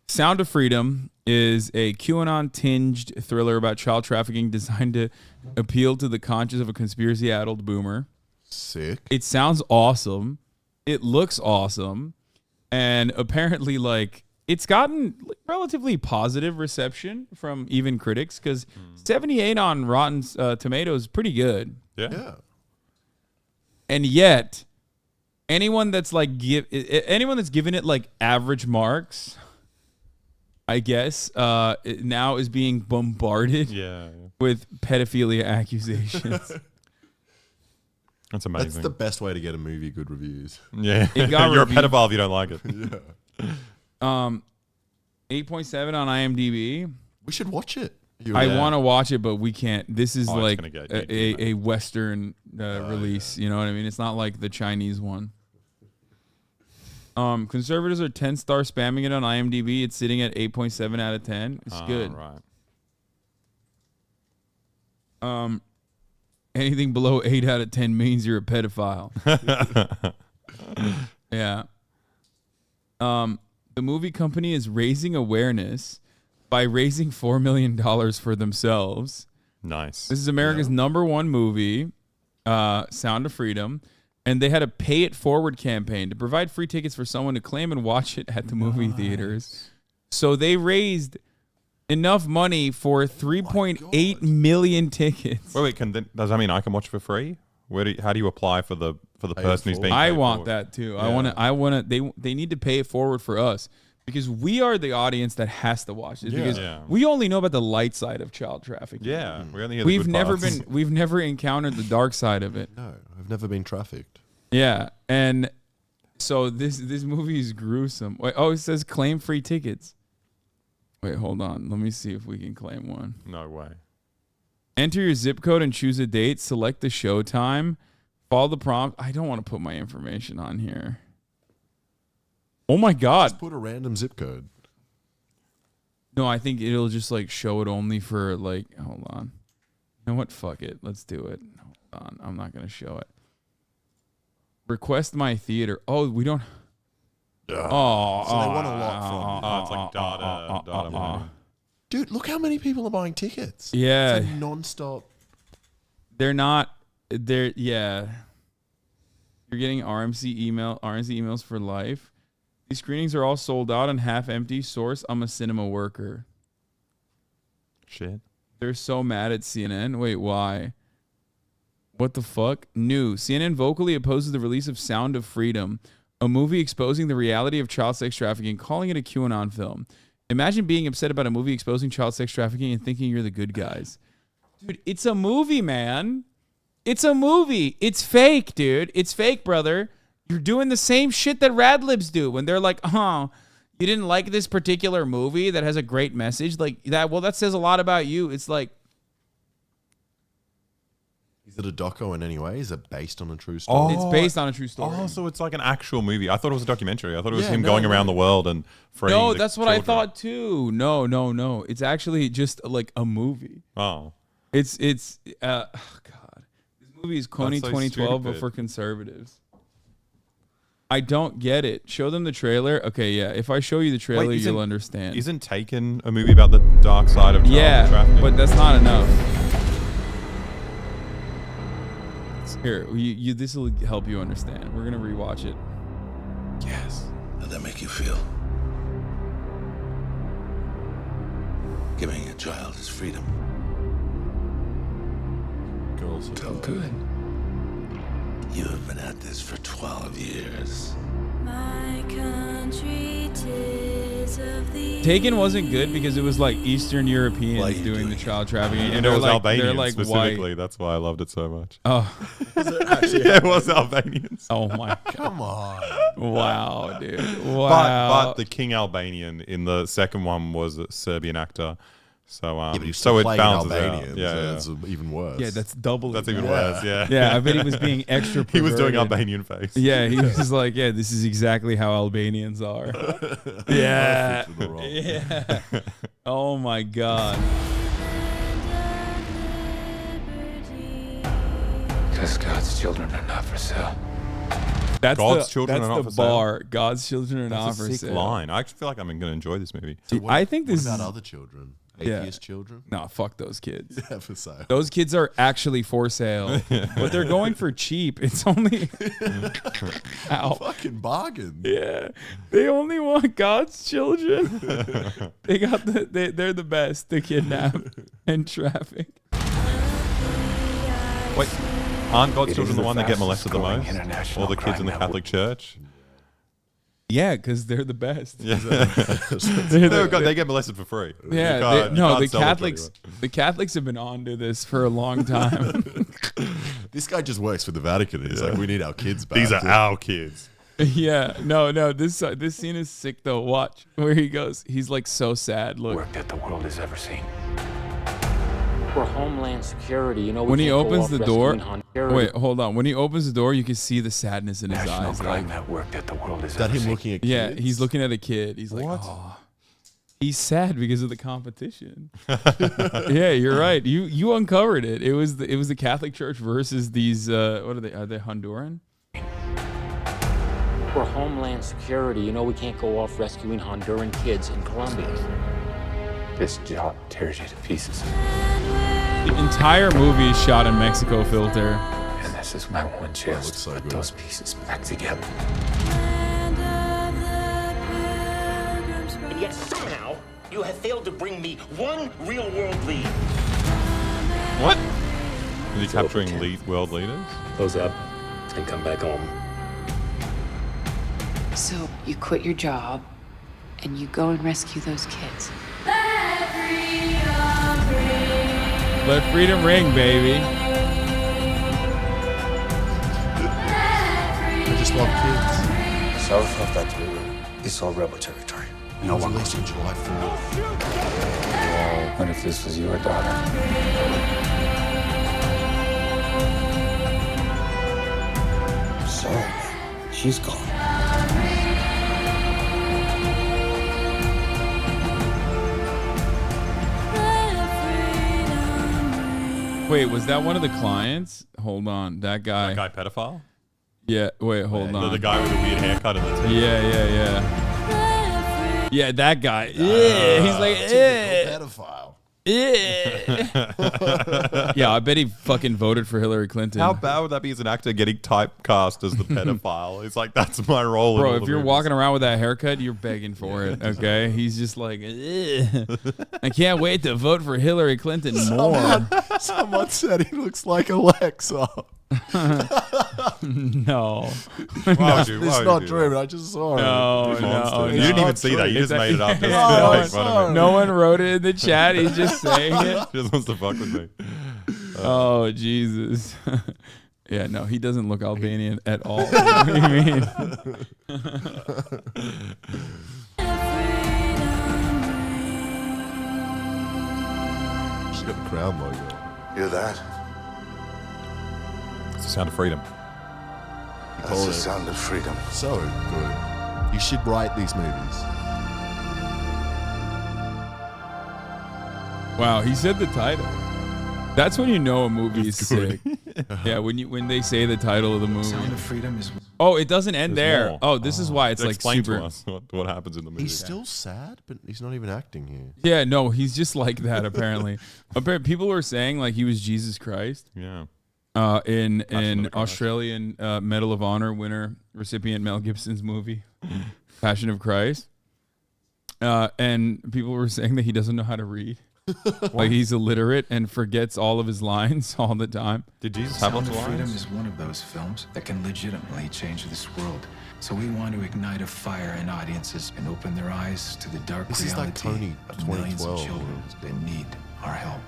[SPEAKER 1] Sound of Freedom is a QAnon tinged thriller about child trafficking designed to appeal to the conscience of a conspiracy-addled boomer.
[SPEAKER 13] Sick.
[SPEAKER 1] It sounds awesome. It looks awesome. And apparently, like, it's gotten relatively positive reception from even critics because 78 on Rotten Tomatoes is pretty good.
[SPEAKER 14] Yeah.
[SPEAKER 1] And yet, anyone that's given it like average marks, I guess, now is being bombarded with pedophilia accusations.
[SPEAKER 14] That's amazing.
[SPEAKER 13] That's the best way to get a movie good reviews.
[SPEAKER 14] Yeah.
[SPEAKER 1] It got
[SPEAKER 14] You're a pedophile if you don't like it.
[SPEAKER 13] Yeah.
[SPEAKER 1] 8.7 on IMDb.
[SPEAKER 13] We should watch it.
[SPEAKER 1] I want to watch it, but we can't. This is like
[SPEAKER 14] gonna get
[SPEAKER 1] a Western release. You know what I mean? It's not like the Chinese one. Conservatives are 10-star spamming it on IMDb. It's sitting at 8.7 out of 10. It's good.
[SPEAKER 14] Right.
[SPEAKER 1] Anything below 8 out of 10 means you're a pedophile. Yeah. The movie company is raising awareness by raising $4 million for themselves.
[SPEAKER 14] Nice.
[SPEAKER 1] This is America's #1 movie, Sound of Freedom. And they had a pay it forward campaign to provide free tickets for someone to claim and watch it at the movie theaters. So they raised enough money for 3.8 million tickets.
[SPEAKER 14] Wait. Does that mean I can watch for free? How do you apply for the person who's being?
[SPEAKER 1] I
[SPEAKER 14] paid
[SPEAKER 1] want
[SPEAKER 14] forward?
[SPEAKER 1] that too.
[SPEAKER 14] Yeah.
[SPEAKER 1] I want to. They need to pay it forward for us because we are the audience that has to watch this. Because we only know about the light side of child trafficking.
[SPEAKER 14] Yeah, we only hear the good parts.
[SPEAKER 1] We've never encountered the dark side of it.
[SPEAKER 13] No, I've never been trafficked.
[SPEAKER 1] Yeah, and so this movie is gruesome. Wait, it says claim free tickets. Wait, hold on. Let me see if we can claim one.
[SPEAKER 14] No way.
[SPEAKER 1] Enter your zip code and choose a date. Select the show time. Follow the prompt. I don't want to put my information on here. Oh my God.
[SPEAKER 13] Just put a random zip code.
[SPEAKER 1] No, I think it'll just like show it only for like, hold on. You know what? Fuck it. Let's do it. Hold on. I'm not going to show it. Request my theater. Oh, we don't.
[SPEAKER 13] So they want a lot from you.
[SPEAKER 14] It's like data mining.
[SPEAKER 13] Dude, look how many people are buying tickets.
[SPEAKER 1] Yeah.
[SPEAKER 13] It's like non-stop.
[SPEAKER 1] Yeah. You're getting RMC emails for life. These screenings are all sold out and half empty. Source, I'm a cinema worker.
[SPEAKER 14] Shit.
[SPEAKER 1] They're so mad at CNN. Wait, why? What the fuck? New. CNN vocally opposes the release of Sound of Freedom, a movie exposing the reality of child sex trafficking, calling it a QAnon film. Imagine being upset about a movie exposing child sex trafficking and thinking you're the good guys. Dude, it's a movie, man. It's a movie. It's fake, dude. It's fake, brother. You're doing the same shit that Radlibs do when they're like, you didn't like this particular movie that has a great message like that. Well, that says a lot about you. It's like,
[SPEAKER 13] is it a doco in any way? Is it based on a true story?
[SPEAKER 1] It's based on a true story.
[SPEAKER 14] Oh, so it's like an actual movie. I thought it was a documentary. I thought it was him going around the world and freeing
[SPEAKER 1] No,
[SPEAKER 14] the
[SPEAKER 1] that's what
[SPEAKER 14] children.
[SPEAKER 1] I thought too. No. It's actually just like a movie.
[SPEAKER 14] Oh.
[SPEAKER 1] It's God. This movie is Coney
[SPEAKER 14] That's so
[SPEAKER 1] 2012, but
[SPEAKER 14] stupid.
[SPEAKER 1] for conservatives. I don't get it. Show them the trailer. Okay, yeah. If I show you the trailer, you'll understand.
[SPEAKER 14] Isn't Taken a movie about the dark side of child trafficking?
[SPEAKER 1] But that's not enough. Here, this will help you understand. We're gonna rewatch it.
[SPEAKER 3] Yes. How'd that make you feel? Giving a child his freedom.
[SPEAKER 13] Felt
[SPEAKER 3] good. You have been at this for 12 years.
[SPEAKER 4] My country 'tis of thee.
[SPEAKER 1] Taken wasn't good because it was like Eastern Europeans doing the child trafficking,
[SPEAKER 14] And it was Albanians
[SPEAKER 1] they're like
[SPEAKER 14] specifically.
[SPEAKER 1] white.
[SPEAKER 14] That's why I loved it so much.
[SPEAKER 1] Oh,
[SPEAKER 14] Yeah, it was Albanians.
[SPEAKER 1] Oh my god!
[SPEAKER 13] Come on!
[SPEAKER 1] Wow, dude! Wow.
[SPEAKER 14] But the King Albanian in the second one was a Serbian actor. So
[SPEAKER 13] Yeah, but he's
[SPEAKER 14] so
[SPEAKER 13] still
[SPEAKER 14] it
[SPEAKER 13] playing
[SPEAKER 14] balances
[SPEAKER 13] Albanian,
[SPEAKER 14] out. Yeah,
[SPEAKER 13] so
[SPEAKER 14] yeah.
[SPEAKER 13] that's even worse.
[SPEAKER 1] Yeah, that's double.
[SPEAKER 14] That's even worse. Yeah.
[SPEAKER 1] Yeah, I bet he was being extra.
[SPEAKER 14] He was doing
[SPEAKER 1] perverted.
[SPEAKER 14] Albanian face.
[SPEAKER 1] Yeah, he was like, yeah, this is exactly how Albanians are. Yeah.
[SPEAKER 13] Perfect for the role.
[SPEAKER 1] Yeah. Oh my god.
[SPEAKER 5] Because God's children are not for sale.
[SPEAKER 1] That's
[SPEAKER 14] God's
[SPEAKER 1] the,
[SPEAKER 14] children
[SPEAKER 1] that's
[SPEAKER 14] are not
[SPEAKER 1] the
[SPEAKER 14] for sale.
[SPEAKER 1] bar. God's children are not
[SPEAKER 14] That's
[SPEAKER 1] for
[SPEAKER 14] a sick
[SPEAKER 1] sale.
[SPEAKER 14] line. I actually feel like I'm going to enjoy this movie.
[SPEAKER 13] So what,
[SPEAKER 1] I think this
[SPEAKER 13] what about
[SPEAKER 1] is-
[SPEAKER 13] other children?
[SPEAKER 1] Yeah.
[SPEAKER 13] Atheist children?
[SPEAKER 1] No, fuck those kids.
[SPEAKER 13] Yeah, for sale.
[SPEAKER 1] Those kids are actually for sale, but they're going for cheap. It's only ow.
[SPEAKER 13] Fucking bargain.
[SPEAKER 1] Yeah, they only want God's children. They got they're the best to kidnap and traffic.
[SPEAKER 14] Wait, aren't God's
[SPEAKER 5] It
[SPEAKER 14] children
[SPEAKER 5] is
[SPEAKER 14] the
[SPEAKER 5] the
[SPEAKER 14] one that get molested the
[SPEAKER 5] fastest-growing
[SPEAKER 14] most?
[SPEAKER 5] international
[SPEAKER 14] All the kids in the
[SPEAKER 5] crime
[SPEAKER 14] Catholic Church?
[SPEAKER 1] Yeah, because they're the best.
[SPEAKER 14] Yeah.
[SPEAKER 1] They're
[SPEAKER 14] They get molested for free.
[SPEAKER 1] Yeah,
[SPEAKER 14] You can't- you
[SPEAKER 1] no,
[SPEAKER 14] can't
[SPEAKER 1] the
[SPEAKER 14] sell it to
[SPEAKER 1] Catholics. The Catholics have been on to this for a long time.
[SPEAKER 13] This guy just works for the Vatican. He's like, we need our kids back.
[SPEAKER 14] These are our kids.
[SPEAKER 1] Yeah, no. This scene is sick though. Watch where he goes. He's like so sad. Look,
[SPEAKER 5] Work that the world has ever seen.
[SPEAKER 6] We're Homeland Security. You know, we
[SPEAKER 1] when he
[SPEAKER 6] can't go
[SPEAKER 1] opens
[SPEAKER 6] off
[SPEAKER 1] the door.
[SPEAKER 6] rescuing Honduras.
[SPEAKER 1] Wait, hold on. When he opens the door, you can see the sadness in his
[SPEAKER 5] National
[SPEAKER 1] eyes.
[SPEAKER 5] crime
[SPEAKER 1] Like,
[SPEAKER 5] network that the world has
[SPEAKER 13] Is that
[SPEAKER 5] ever
[SPEAKER 13] him
[SPEAKER 5] seen.
[SPEAKER 13] looking at
[SPEAKER 1] yeah,
[SPEAKER 13] kids?
[SPEAKER 1] he's looking at a kid. He's like,
[SPEAKER 14] What?
[SPEAKER 1] oh. He's sad because of the competition. Yeah, you're right. You uncovered it. It was the Catholic Church versus these. What are they? Are they Honduran?
[SPEAKER 6] We're Homeland Security. You know, we can't go off rescuing Honduran kids in Colombia.
[SPEAKER 5] This job tears you to pieces.
[SPEAKER 1] The entire movie is shot in Mexico filter.
[SPEAKER 5] And this is my one chance
[SPEAKER 13] looks
[SPEAKER 5] to
[SPEAKER 13] so
[SPEAKER 5] put
[SPEAKER 13] good.
[SPEAKER 5] those pieces back together.
[SPEAKER 8] And yet somehow you have failed to bring me one real-world lead.
[SPEAKER 14] What? Is he capturing world leaders?
[SPEAKER 5] Close up and come back home.
[SPEAKER 10] So you quit your job and you go and rescue those kids.
[SPEAKER 1] Let freedom ring, baby.
[SPEAKER 13] I just love kids.
[SPEAKER 3] South of that river is all rebel territory.
[SPEAKER 13] It was released on July 4th.
[SPEAKER 5] Well, what if this was your daughter?
[SPEAKER 3] Sorry, man. She's gone.
[SPEAKER 1] Wait, was that one of the clients? Hold on, that guy.
[SPEAKER 14] That guy pedophile?
[SPEAKER 1] Yeah. Wait, hold on.
[SPEAKER 14] The guy with the weird haircut and the teeth.
[SPEAKER 1] Yeah. Yeah, that guy. Yeah, he's like,
[SPEAKER 13] Pedophile.
[SPEAKER 1] yeah, I bet he fucking voted for Hillary Clinton.
[SPEAKER 14] How bad would that be as an actor getting typecast as the pedophile? It's like, that's my role.
[SPEAKER 1] Bro, if you're walking around with that haircut, you're begging for it, okay? He's just like, I can't wait to vote for Hillary Clinton more.
[SPEAKER 13] Someone said he looks like Alexa.
[SPEAKER 1] No.
[SPEAKER 14] Why would you?
[SPEAKER 13] It's not true, but I just saw it.
[SPEAKER 1] No,
[SPEAKER 14] You didn't
[SPEAKER 1] no.
[SPEAKER 14] even see that. You just made it up. Just
[SPEAKER 1] no,
[SPEAKER 14] to make fun of him.
[SPEAKER 1] no one wrote it in the chat. He's just saying it.
[SPEAKER 14] He just wants to fuck with me.
[SPEAKER 1] Oh, Jesus. Yeah, no, he doesn't look Albanian at all. What do you mean?
[SPEAKER 13] She's got the crown logo.
[SPEAKER 3] Hear that?
[SPEAKER 14] It's the sound of freedom.
[SPEAKER 3] That's the sound of freedom.
[SPEAKER 13] So good. You should write these movies.
[SPEAKER 1] Wow, he said the title. That's when you know a movie is sick. Yeah, when they say the title of the movie.
[SPEAKER 5] Sound of freedom is.
[SPEAKER 1] Oh, it doesn't end
[SPEAKER 14] There's
[SPEAKER 1] there.
[SPEAKER 14] more.
[SPEAKER 1] Oh, this is why it's like
[SPEAKER 14] Explain
[SPEAKER 1] super.
[SPEAKER 14] to us what happens in the movie.
[SPEAKER 13] He's still sad, but he's not even acting here.
[SPEAKER 1] Yeah, no, he's just like that apparently. Apparently, people were saying like he was Jesus Christ.
[SPEAKER 14] Yeah.
[SPEAKER 1] In
[SPEAKER 14] Passion of the Christ.
[SPEAKER 1] Australian Medal of Honor winner recipient Mel Gibson's movie, Passion of Christ. And people were saying that he doesn't know how to read. Like he's illiterate and forgets all of his lines all the time.
[SPEAKER 14] Did Jesus have
[SPEAKER 5] Sound
[SPEAKER 14] lots
[SPEAKER 5] of
[SPEAKER 14] of
[SPEAKER 5] Freedom
[SPEAKER 14] lines?
[SPEAKER 5] is one of those films that can legitimately change this world. So we want to ignite a fire in audiences and open their eyes to the dark
[SPEAKER 13] This is
[SPEAKER 5] reality
[SPEAKER 13] like Tony
[SPEAKER 5] of millions of
[SPEAKER 13] 2012.
[SPEAKER 5] children that need our help.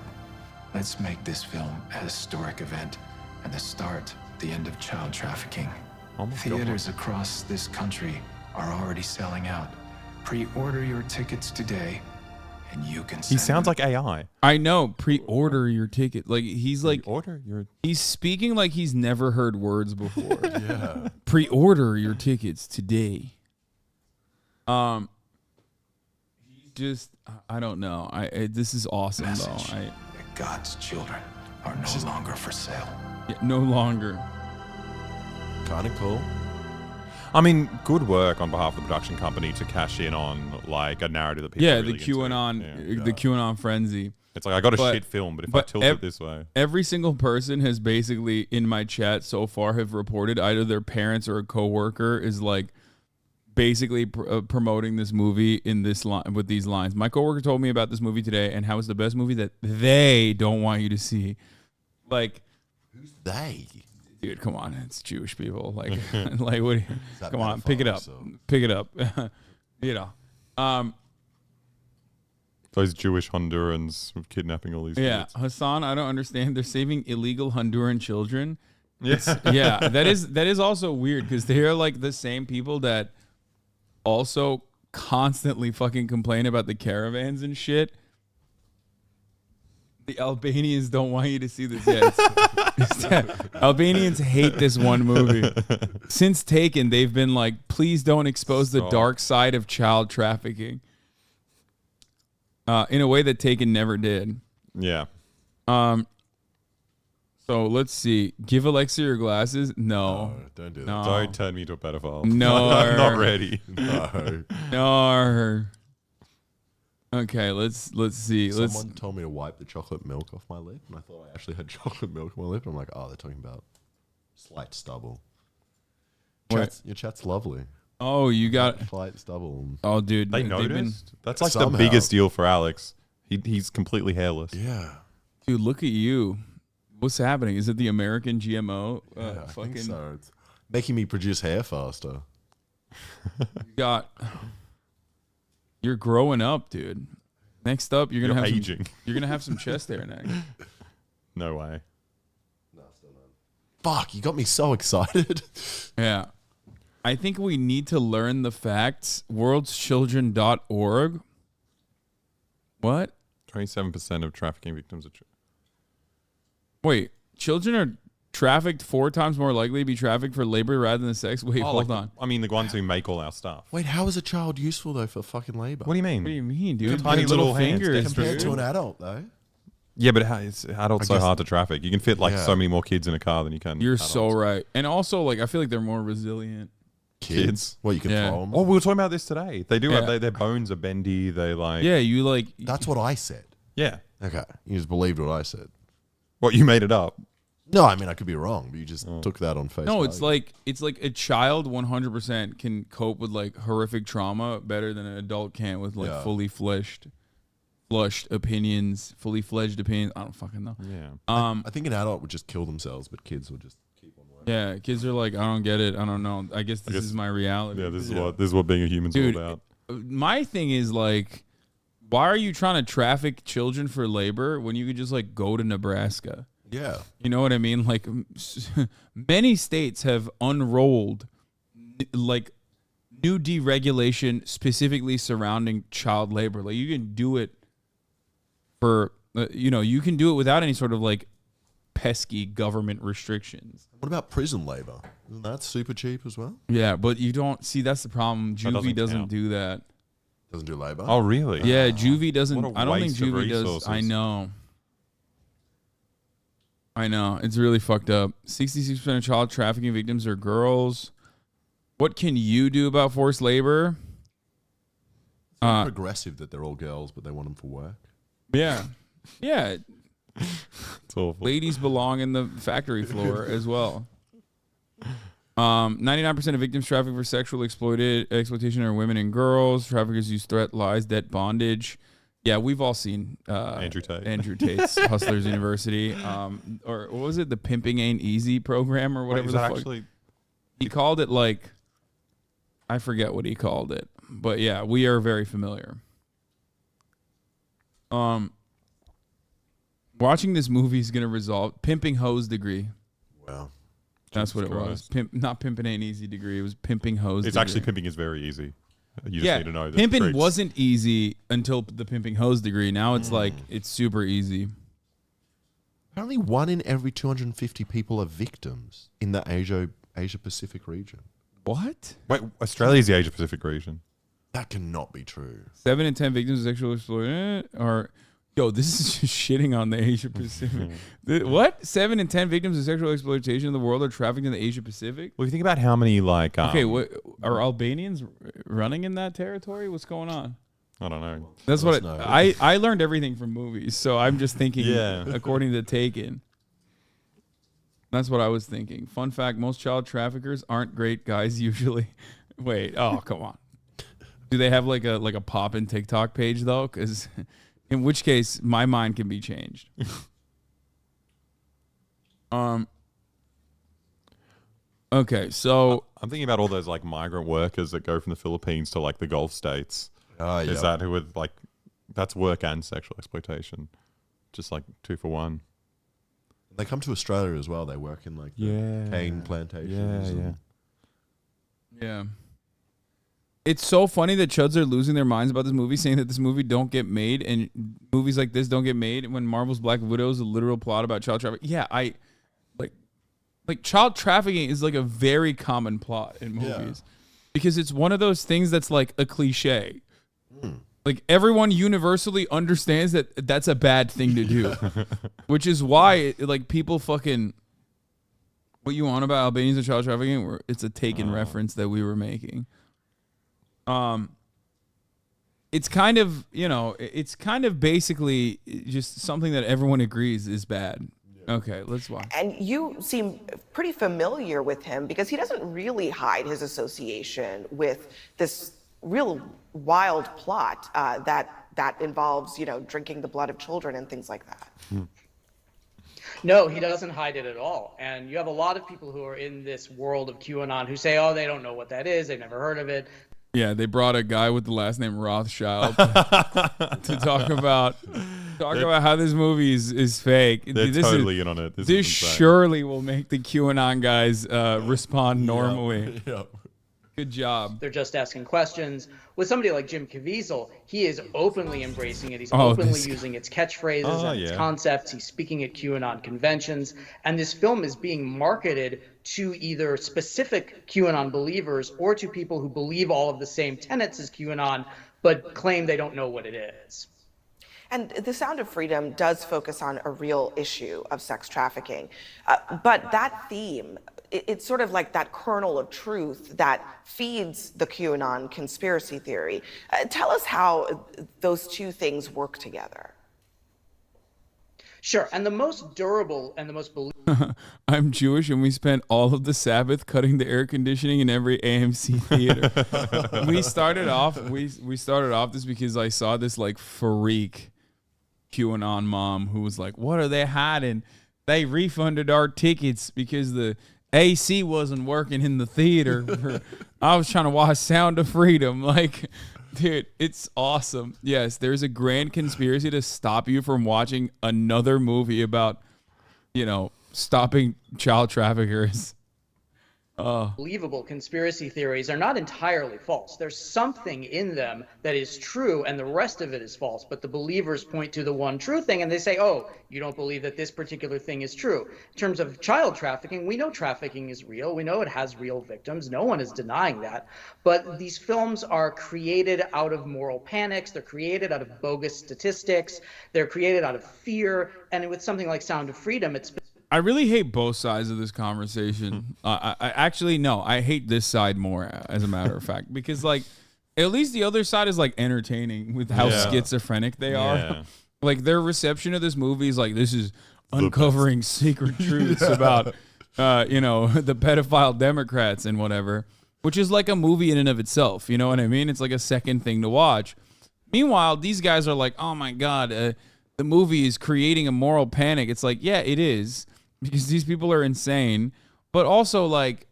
[SPEAKER 5] Let's make this film a historic event and the start, the end of child trafficking.
[SPEAKER 14] Oh my
[SPEAKER 5] Theaters across this country are already selling out. Pre-order your tickets today, and you can.
[SPEAKER 14] He sounds like AI.
[SPEAKER 1] I know. Pre-order your ticket. Like he's like
[SPEAKER 14] Order your.
[SPEAKER 1] he's speaking like he's never heard words before.
[SPEAKER 13] Yeah.
[SPEAKER 1] Pre-order your tickets today. Just I don't know. This is awesome
[SPEAKER 5] Message
[SPEAKER 1] though.
[SPEAKER 5] that God's children are no longer for sale.
[SPEAKER 1] No longer.
[SPEAKER 13] Kind of cool.
[SPEAKER 14] I mean, good work on behalf of the production company to cash in on like a narrative that people.
[SPEAKER 1] Yeah,
[SPEAKER 14] are really
[SPEAKER 1] the QAnon, the QAnon frenzy.
[SPEAKER 14] It's like I got a shit film, but if I tilt it this way,
[SPEAKER 1] every single person has basically in my chat so far have reported either their parents or a coworker is like basically promoting this movie in this line with these lines. My coworker told me about this movie today and how it's the best movie that they don't want you to see. Like,
[SPEAKER 13] who's they?
[SPEAKER 1] Dude, come on, it's Jewish people. Like, like what? Come on, pick it up, pick it up. You know,
[SPEAKER 14] those Jewish Hondurans kidnapping all these.
[SPEAKER 1] Yeah,
[SPEAKER 14] kids.
[SPEAKER 1] Hasan, I don't understand. They're saving illegal Honduran children.
[SPEAKER 14] Yeah,
[SPEAKER 1] yeah, that is also weird because they are like the same people that also constantly fucking complain about the caravans and shit. The Albanians don't want you to see this yet. Albanians hate this one movie. Since Taken, they've been like, please don't expose the dark side of child trafficking. In a way that Taken never did.
[SPEAKER 14] Yeah.
[SPEAKER 1] So let's see. Give Alexa your glasses? No.
[SPEAKER 13] Don't do that.
[SPEAKER 1] No.
[SPEAKER 14] Don't turn me to a pedophile.
[SPEAKER 1] No.
[SPEAKER 14] I'm not ready.
[SPEAKER 13] No.
[SPEAKER 1] No. Okay, let's see.
[SPEAKER 13] Someone told me to wipe the chocolate milk off my lip, and I thought I actually had chocolate milk on my lip. And I'm like, oh, they're talking about slight stubble. Your chat's lovely.
[SPEAKER 1] Oh, you got
[SPEAKER 13] slight stubble.
[SPEAKER 1] Oh, dude,
[SPEAKER 14] They noticed. That's like the biggest deal for Alex. He's completely hairless.
[SPEAKER 13] Yeah,
[SPEAKER 1] dude, look at you. What's happening? Is it the American GMO?
[SPEAKER 13] I think so. It's making me produce hair faster.
[SPEAKER 1] You're growing up, dude. Next up, you're gonna have
[SPEAKER 14] aging.
[SPEAKER 1] You're gonna have some chest hair next.
[SPEAKER 14] No way.
[SPEAKER 13] No, still not. Fuck, you got me so excited.
[SPEAKER 1] Yeah. I think we need to learn the facts. Worldschildren.org. What?
[SPEAKER 14] 27% of trafficking victims are.
[SPEAKER 1] Wait, children are trafficked 4 times more likely to be trafficked for labor rather than sex? Wait, hold on.
[SPEAKER 14] I mean, the ones who make all our stuff.
[SPEAKER 13] Wait, how is a child useful though for fucking labor?
[SPEAKER 14] What do you mean?
[SPEAKER 1] What do you mean, dude?
[SPEAKER 14] Tiny little
[SPEAKER 1] fingers
[SPEAKER 13] compared to an adult though.
[SPEAKER 14] Yeah, but it's adults so hard to traffic. You can fit like so many more kids in a car than you can.
[SPEAKER 1] You're
[SPEAKER 14] adults.
[SPEAKER 1] so right. And also, like, I feel like they're more resilient.
[SPEAKER 13] Kids? Well, you can throw them.
[SPEAKER 14] Oh, we were talking about this today. They do have their bones are bendy. They like.
[SPEAKER 1] Yeah, you like.
[SPEAKER 13] That's what I said.
[SPEAKER 14] Yeah.
[SPEAKER 13] Okay, you just believed what I said.
[SPEAKER 14] What, you made it up?
[SPEAKER 13] No, I mean I could be wrong, but you just took that on face
[SPEAKER 1] No,
[SPEAKER 13] value.
[SPEAKER 1] it's like a child 100% can cope with like horrific trauma better than an adult can with like fully flushed opinions, fully fledged opinions. I don't fucking know.
[SPEAKER 14] Yeah.
[SPEAKER 13] I think an adult would just kill themselves, but kids would just keep on working.
[SPEAKER 1] Yeah, kids are like, I don't get it. I don't know. I guess this is my reality.
[SPEAKER 14] Yeah, this is what being a human's all about.
[SPEAKER 1] My thing is like, why are you trying to traffic children for labor when you could just like go to Nebraska?
[SPEAKER 13] Yeah.
[SPEAKER 1] You know what I mean? Like many states have unrolled like new deregulation specifically surrounding child labor. Like you can do it for, you can do it without any sort of like pesky government restrictions.
[SPEAKER 13] What about prison labor? Isn't that super cheap as well?
[SPEAKER 1] Yeah, but you don't see, that's the problem. Juvie doesn't
[SPEAKER 14] count.
[SPEAKER 1] do that.
[SPEAKER 13] Doesn't do labor?
[SPEAKER 14] Oh, really?
[SPEAKER 1] Yeah, Juvie doesn't.
[SPEAKER 14] What a
[SPEAKER 1] I don't think
[SPEAKER 14] waste of
[SPEAKER 1] Juvie does.
[SPEAKER 14] resources.
[SPEAKER 1] I know. It's really fucked up. 66% of child trafficking victims are girls. What can you do about forced labor?
[SPEAKER 13] It's not progressive that they're all girls, but they want them for work.
[SPEAKER 1] Yeah. Yeah.
[SPEAKER 14] It's awful.
[SPEAKER 1] Ladies belong in the factory floor as well. 99% of victims trafficked for sexual exploitation are women and girls. Traffickers use threat, lies, debt, bondage Yeah, we've all seen
[SPEAKER 14] Andrew Tate.
[SPEAKER 1] Andrew Tate's Hustlers University, or what was it, the Pimping Ain't Easy program or whatever the fuck.
[SPEAKER 14] Actually,
[SPEAKER 1] he called it like, I forget what he called it, but yeah, we are very familiar. Watching this movie is gonna result pimping hose degree.
[SPEAKER 13] Wow,
[SPEAKER 1] that's what it was. Not pimping ain't easy degree. It was pimping hose.
[SPEAKER 14] It's
[SPEAKER 1] degree.
[SPEAKER 14] Actually pimping is very easy. You just need to know the
[SPEAKER 1] pimping
[SPEAKER 14] tricks.
[SPEAKER 1] wasn't easy until the pimping hose degree. Now it's like it's super easy.
[SPEAKER 13] Apparently, 1 in every 250 people are victims in the Asia Pacific region.
[SPEAKER 1] What?
[SPEAKER 14] Wait, Australia's the Asia Pacific region.
[SPEAKER 13] That cannot be true.
[SPEAKER 1] 7 in 10 victims of sexual exploitation are. Yo, this is just shitting on the Asia Pacific. What? 7 in 10 victims of sexual exploitation in the world are trafficked in the Asia Pacific?
[SPEAKER 14] Well, if you think about how many like
[SPEAKER 1] okay, what are Albanians running in that territory? What's going on?
[SPEAKER 14] I don't know.
[SPEAKER 1] That's what I learned everything from movies, so I'm just thinking according to Taken. That's what I was thinking. Fun fact, most child traffickers aren't great guys usually. Wait, oh, come on. Do they have like a pop-in TikTok page though? Cuz in which case, my mind can be changed. Okay, so
[SPEAKER 14] I'm thinking about all those like migrant workers that go from the Philippines to like the Gulf states.
[SPEAKER 13] Oh, yeah.
[SPEAKER 14] Is that who would like? That's work and sexual exploitation, just like 2 for 1.
[SPEAKER 13] They come to Australia as well. They work in like the cane plantations.
[SPEAKER 1] Yeah. It's so funny that chuds are losing their minds about this movie, saying that this movie don't get made and movies like this don't get made when Marvel's Black Widow is a literal plot about child trafficking. Yeah, like child trafficking is like a very common plot in movies because it's one of those things that's like a cliche. Like everyone universally understands that that's a bad thing to do, which is why like people fucking what you on about Albanians and child trafficking? It's a Taken reference that we were making. It's kind of, it's kind of basically just something that everyone agrees is bad. Okay, let's watch.
[SPEAKER 15] And you seem pretty familiar with him because he doesn't really hide his association with this real wild plot that involves, drinking the blood of children and things like that.
[SPEAKER 16] No, he doesn't hide it at all. And you have a lot of people who are in this world of QAnon who say, oh, they don't know what that is. They've never heard of it.
[SPEAKER 1] Yeah, they brought a guy with the last name Rothschild to talk about how this movie is fake.
[SPEAKER 14] They're totally in on it.
[SPEAKER 1] This surely will make the QAnon guys respond normally.
[SPEAKER 13] Yep.
[SPEAKER 1] Good job.
[SPEAKER 16] They're just asking questions. With somebody like Jim Caviezel, he is openly embracing it. He's openly using its catchphrases and its concepts. He's speaking at QAnon conventions. And this film is being marketed to either specific QAnon believers or to people who believe all of the same tenets as QAnon, but claim they don't know what it is.
[SPEAKER 15] And The Sound of Freedom does focus on a real issue of sex trafficking. But that theme, it's sort of like that kernel of truth that feeds the QAnon conspiracy theory. Tell us how those two things work together.
[SPEAKER 16] Sure, and the most durable and the most believable.
[SPEAKER 1] I'm Jewish, and we spent all of the Sabbath cutting the air conditioning in every AMC theater. We started off this because I saw this like freak QAnon mom who was like, "What are they hiding? They refunded our tickets because the AC wasn't working in the theater. I was trying to watch Sound of Freedom." Like, dude, it's awesome. Yes, there's a grand conspiracy to stop you from watching another movie about, stopping child traffickers.
[SPEAKER 16] Believable conspiracy theories are not entirely false. There's something in them that is true and the rest of it is false, but the believers point to the one true thing and they say, oh, you don't believe that this particular thing is true. In terms of child trafficking, we know trafficking is real. We know it has real victims. No one is denying that. But these films are created out of moral panics. They're created out of bogus statistics. They're created out of fear. And with something like Sound of Freedom, it's
[SPEAKER 1] I really hate both sides of this conversation. I hate this side more, as a matter of fact, because like at least the other side is like entertaining with how schizophrenic they are. Like their reception of this movie is like, this is uncovering secret truths about, the pedophile Democrats and whatever, which is like a movie in and of itself. You know what I mean? It's like a second thing to watch. Meanwhile, these guys are like, oh my God, the movie is creating a moral panic. It's like, yeah, it is, because these people are insane. But also, like,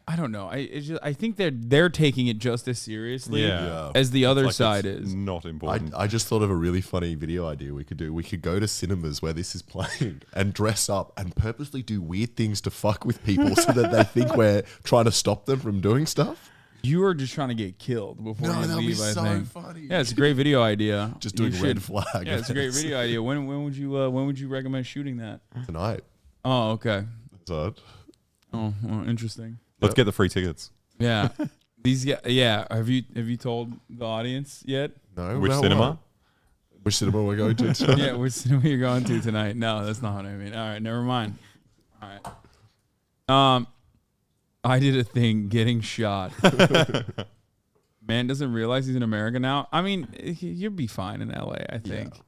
[SPEAKER 1] I don't know. I think they're taking it just as seriously as the other side is.
[SPEAKER 14] Not important.
[SPEAKER 13] I just thought of a really funny video idea we could do. We could go to cinemas where this is playing and dress up and purposely do weird things to fuck with people so that they think we're trying to stop them from doing stuff.
[SPEAKER 1] You are just trying to get killed before you
[SPEAKER 13] that'd be
[SPEAKER 1] leave, I
[SPEAKER 13] so
[SPEAKER 1] think.
[SPEAKER 13] funny.
[SPEAKER 1] Yeah, it's a great video idea.
[SPEAKER 13] Just doing red flag.
[SPEAKER 1] Yeah, it's a great video idea. When would you recommend shooting that?
[SPEAKER 13] Tonight.
[SPEAKER 1] Oh, okay.
[SPEAKER 13] So,
[SPEAKER 1] oh, well, interesting.
[SPEAKER 14] Let's get the free tickets.
[SPEAKER 1] Yeah. Have you told the audience yet?
[SPEAKER 13] No.
[SPEAKER 14] Which cinema?
[SPEAKER 13] Which cinema we're going to tonight?
[SPEAKER 1] Yeah, which cinema you're going to tonight? No, that's not what I mean. All right, never mind. All right. I did a thing getting shot. Man doesn't realize he's in America now. I mean, you'll be fine in LA, I think. Yeah.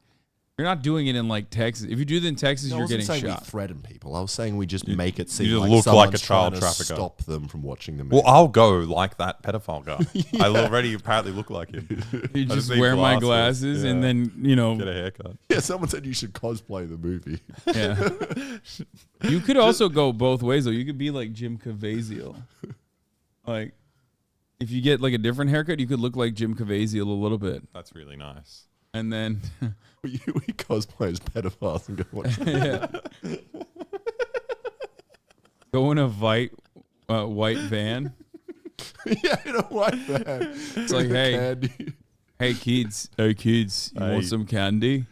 [SPEAKER 1] You're not doing it in like Texas. If you do it in Texas, you're getting shot.
[SPEAKER 13] I wasn't saying we threaten people. I was saying we just make it seem
[SPEAKER 14] you
[SPEAKER 13] like
[SPEAKER 14] look
[SPEAKER 13] someone's
[SPEAKER 14] like a child
[SPEAKER 13] trying to
[SPEAKER 14] trafficker.
[SPEAKER 13] Stop them from watching the movie.
[SPEAKER 14] Well, I'll go like that pedophile guy. I already apparently look like you.
[SPEAKER 1] You just wear my glasses and then,
[SPEAKER 14] get a haircut.
[SPEAKER 13] Yeah, someone said you should cosplay the movie.
[SPEAKER 1] Yeah. You could also go both ways, though. You could be like Jim Caviezel. Like, if you get like a different haircut, you could look like Jim Caviezel a little bit.
[SPEAKER 14] That's really nice.
[SPEAKER 1] And then
[SPEAKER 13] we cosplay as pedophiles and go watch it.
[SPEAKER 1] Yeah. Go in a white van.
[SPEAKER 13] Yeah, in a white van.
[SPEAKER 1] It's like, hey kids, you want some candy?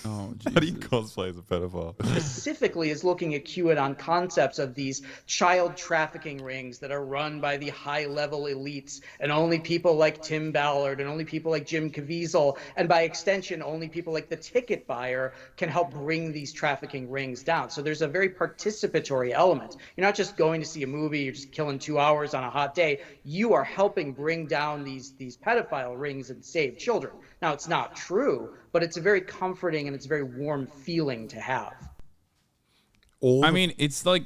[SPEAKER 1] Oh,
[SPEAKER 14] how do you cosplay as a pedophile?
[SPEAKER 16] Specifically is looking at QAnon concepts of these child trafficking rings that are run by the high-level elites, and only people like Tim Ballard and only people like Jim Caviezel, and by extension, only people like the ticket buyer can help bring these trafficking rings down. So there's a very participatory element. You're not just going to see a movie, you're just killing 2 hours on a hot day. You are helping bring down these pedophile rings and save children. Now, it's not true, but it's a very comforting and it's a very warm feeling to have.
[SPEAKER 1] I mean, it's like,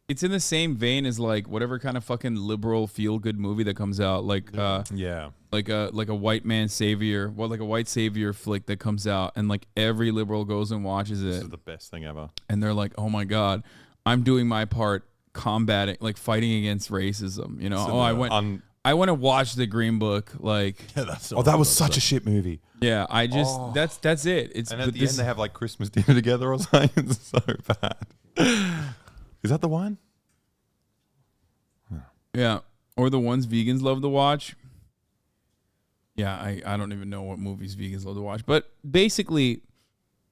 [SPEAKER 1] it's in the same vein as like whatever kind of fucking liberal feel-good movie that comes out, like like a white man savior, like a white savior flick that comes out, and like every liberal goes and watches it.
[SPEAKER 14] This is the best thing ever.
[SPEAKER 1] And they're like, oh my God, I'm doing my part combating, like fighting against racism. You know,
[SPEAKER 14] So
[SPEAKER 1] I went to watch The Green Book. Like,
[SPEAKER 14] that was such a shit movie.
[SPEAKER 1] Yeah, I just that's it. It's
[SPEAKER 14] and at the end they have like Christmas dinner together or something. It's so bad. Is that the one?
[SPEAKER 1] Yeah, or the ones vegans love to watch. Yeah, I don't even know what movies vegans love to watch, but basically,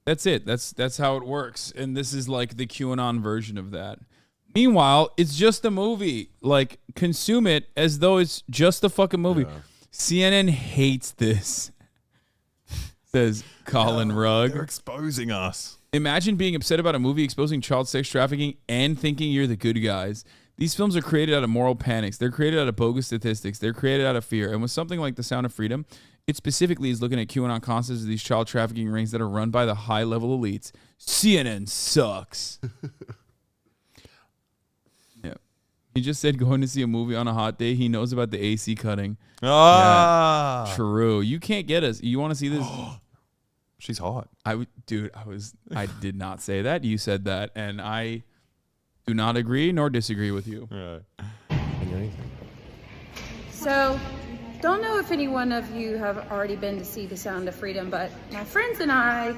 [SPEAKER 1] that's it. That's how it works, and this is like the QAnon version of that. Meanwhile, it's just a movie. Like, consume it as though it's just a fucking movie. Yeah. CNN hates this, says Colin Rugg.
[SPEAKER 14] They're exposing us.
[SPEAKER 1] Imagine being upset about a movie exposing child sex trafficking and thinking you're the good guys. These films are created out of moral panics. They're created out of bogus statistics. They're created out of fear. And with something like The Sound of Freedom, it specifically is looking at QAnon concepts of these child trafficking rings that are run by the high-level elites. CNN sucks. He just said going to see a movie on a hot day. He knows about the AC cutting.
[SPEAKER 14] Ah,
[SPEAKER 1] yeah, true. You can't get us. You want to see this?
[SPEAKER 14] She's hot.
[SPEAKER 1] I did not say that. You said that, and I do not agree nor disagree with you.
[SPEAKER 14] Right.
[SPEAKER 2] So, don't know if any one of you have already been to see The Sound of Freedom, but my friends and I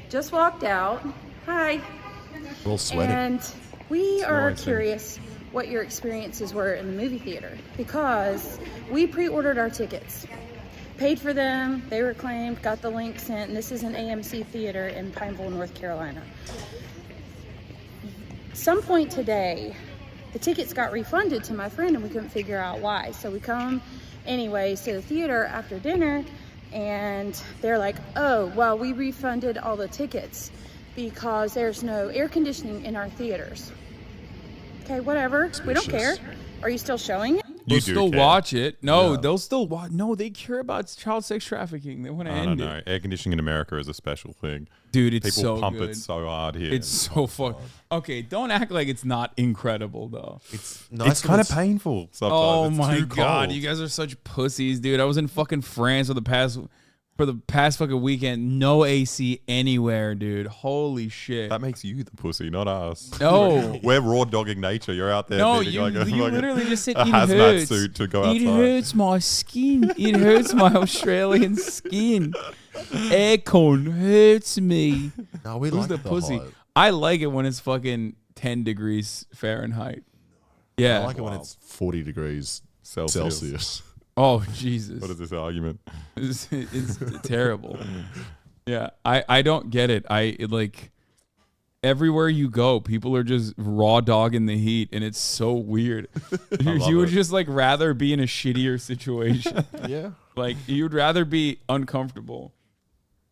[SPEAKER 2] just walked out. Hi.
[SPEAKER 13] A little sweaty.
[SPEAKER 2] And we are curious what your experiences were in the movie theater, because we pre-ordered our tickets, paid for them, they were claimed, got the link sent, and this is an AMC theater in Pineville, North Carolina. Some point today, the tickets got refunded to my friend and we couldn't figure out why. So we come anyways to the theater after dinner and they're like, oh, well, we refunded all the tickets because there's no air conditioning in our theaters. Okay, whatever. We don't care. Are you still showing it?
[SPEAKER 1] They'll
[SPEAKER 14] do
[SPEAKER 1] still
[SPEAKER 14] care.
[SPEAKER 1] watch it. No,
[SPEAKER 14] Yeah.
[SPEAKER 1] they'll still watch. No, they care about child sex trafficking. They want to end it.
[SPEAKER 14] Air conditioning in America is a special thing.
[SPEAKER 1] Dude, it's
[SPEAKER 14] People
[SPEAKER 1] so
[SPEAKER 14] pump
[SPEAKER 1] good.
[SPEAKER 14] it so hard here.
[SPEAKER 1] It's so fun. Okay, don't act like it's not incredible though.
[SPEAKER 13] It's
[SPEAKER 14] It's kind of painful sometimes.
[SPEAKER 1] Oh
[SPEAKER 14] It's
[SPEAKER 1] my
[SPEAKER 14] too
[SPEAKER 1] god,
[SPEAKER 14] cold.
[SPEAKER 1] you guys are such pussies, dude. I was in fucking France for the past fucking weekend. No AC anywhere, dude. Holy shit.
[SPEAKER 14] That makes you the pussy, not us.
[SPEAKER 1] No.
[SPEAKER 14] We're raw dogging nature. You're out there.
[SPEAKER 1] No,
[SPEAKER 14] needing
[SPEAKER 1] you,
[SPEAKER 14] like a,
[SPEAKER 1] you
[SPEAKER 14] like
[SPEAKER 1] literally just said
[SPEAKER 14] a
[SPEAKER 1] it
[SPEAKER 14] hazmat
[SPEAKER 1] hurts.
[SPEAKER 14] suit to go
[SPEAKER 1] It
[SPEAKER 14] outside.
[SPEAKER 1] hurts my skin. It hurts my Australian skin. Aircon hurts me.
[SPEAKER 13] No, we
[SPEAKER 1] Who's
[SPEAKER 13] like
[SPEAKER 1] the
[SPEAKER 13] the
[SPEAKER 1] pussy?
[SPEAKER 13] hot.
[SPEAKER 1] I like it when it's fucking 10 degrees Fahrenheit. Yeah.
[SPEAKER 13] I like it when it's 40 degrees Celsius.
[SPEAKER 1] Oh, Jesus.
[SPEAKER 14] What is this argument?
[SPEAKER 1] It's terrible. Yeah, I don't get it. Like everywhere you go, people are just raw dogging the heat, and it's so weird. You would just like rather be in a shittier situation.
[SPEAKER 13] Yeah,
[SPEAKER 1] like you'd rather be uncomfortable.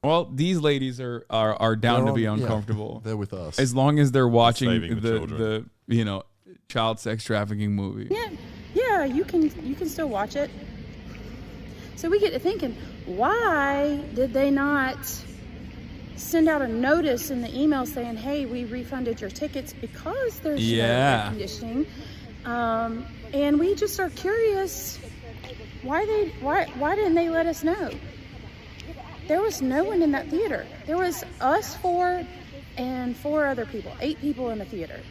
[SPEAKER 1] Well, these ladies are down to be uncomfortable.
[SPEAKER 13] They're with us
[SPEAKER 1] as long as they're watching
[SPEAKER 14] saving the
[SPEAKER 1] the child sex trafficking movie.
[SPEAKER 2] Yeah, you can still watch it. So we get to thinking, why did they not send out a notice in the email saying, hey, we refunded your tickets because there's no air conditioning? And we just are curious why didn't they let us know? There was no one in that theater. There was us 4 and 4 other people, 8 people in the theater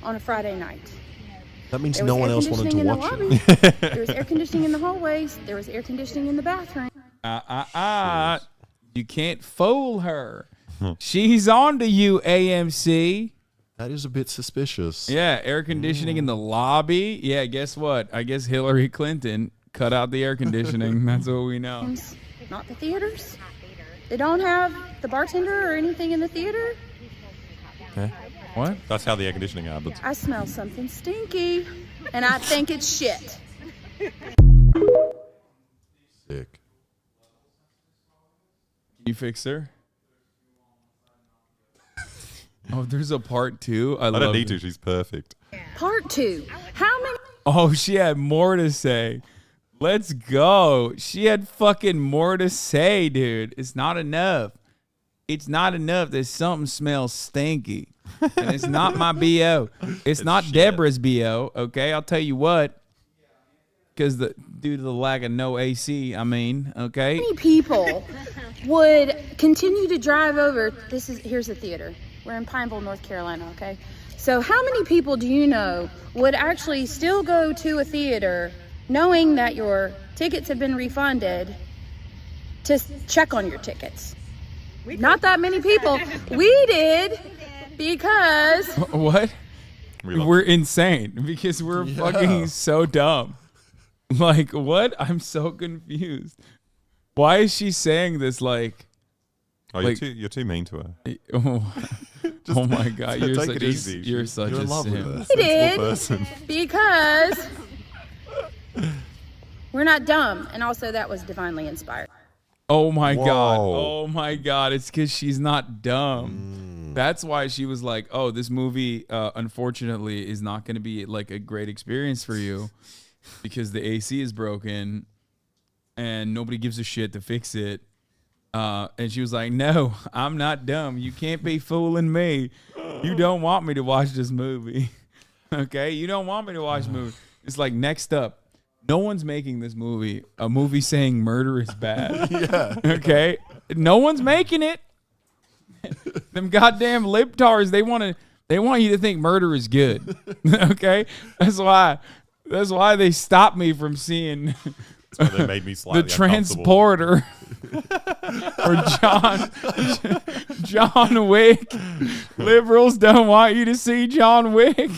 [SPEAKER 2] on a Friday night.
[SPEAKER 13] That means
[SPEAKER 2] There
[SPEAKER 13] no
[SPEAKER 2] was
[SPEAKER 13] one
[SPEAKER 2] air
[SPEAKER 13] else wanted to
[SPEAKER 2] conditioning in
[SPEAKER 13] watch
[SPEAKER 2] the
[SPEAKER 13] it.
[SPEAKER 2] lobby. There was air conditioning in the hallways. There was air conditioning in the bathroom.
[SPEAKER 1] You can't fool her. She's on to you, AMC.
[SPEAKER 13] That is a bit suspicious.
[SPEAKER 1] Yeah, air conditioning in the lobby. Yeah, guess what? I guess Hillary Clinton cut out the air conditioning. That's what we know.
[SPEAKER 2] Not the theaters. They don't have the bartender or anything in the theater.
[SPEAKER 14] Okay.
[SPEAKER 1] What?
[SPEAKER 14] That's how the air conditioning happens.
[SPEAKER 2] I smell something stinky, and I think it's shit.
[SPEAKER 13] Sick.
[SPEAKER 1] Can you fix her? Oh, there's a part 2. I
[SPEAKER 14] don't need to. She's perfect.
[SPEAKER 2] Part 2. How many?
[SPEAKER 1] Oh, she had more to say. Let's go. She had fucking more to say, dude. It's not enough. It's not enough that something smells stinky. And it's not my BO. It's not shit. Deborah's BO, okay? I'll tell you what. Because due to the lack of no AC, I mean, okay?
[SPEAKER 2] How many people would continue to drive over? Here's the theater. We're in Pineville, North Carolina, okay? So how many people do you know would actually still go to a theater knowing that your tickets have been refunded to check on your tickets? Not that many people. We did because...
[SPEAKER 1] What? We're insane because we're fucking so dumb. Like, what? I'm so confused. Why is she saying this like...
[SPEAKER 14] Oh,
[SPEAKER 1] like,
[SPEAKER 14] you're too mean to her.
[SPEAKER 1] Oh my God, you're
[SPEAKER 14] take
[SPEAKER 1] such
[SPEAKER 14] it
[SPEAKER 1] a
[SPEAKER 14] easy.
[SPEAKER 1] You're such
[SPEAKER 13] You're
[SPEAKER 1] a
[SPEAKER 13] in love with her.
[SPEAKER 1] sim.
[SPEAKER 2] We did
[SPEAKER 14] person.
[SPEAKER 2] because we're not dumb, and also that was divinely inspired.
[SPEAKER 1] Oh my
[SPEAKER 14] Whoa.
[SPEAKER 1] God. Oh my God. It's because she's not dumb. That's why she was like, oh, this movie, unfortunately, is not going to be like a great experience for you because the AC is broken and nobody gives a shit to fix it. And she was like, no, I'm not dumb. You can't be fooling me. You don't want me to watch this movie. Okay? You don't want me to watch the movie. It's like, next up, no one's making this movie a movie saying murder is bad.
[SPEAKER 13] Yeah.
[SPEAKER 1] Okay? No one's making it. Them goddamn libtards, they want you to think murder is good. Okay? That's why they stopped me from seeing
[SPEAKER 14] That's why they made me slightly
[SPEAKER 1] the Transporter or John Wick. Liberals don't want you to see John Wick.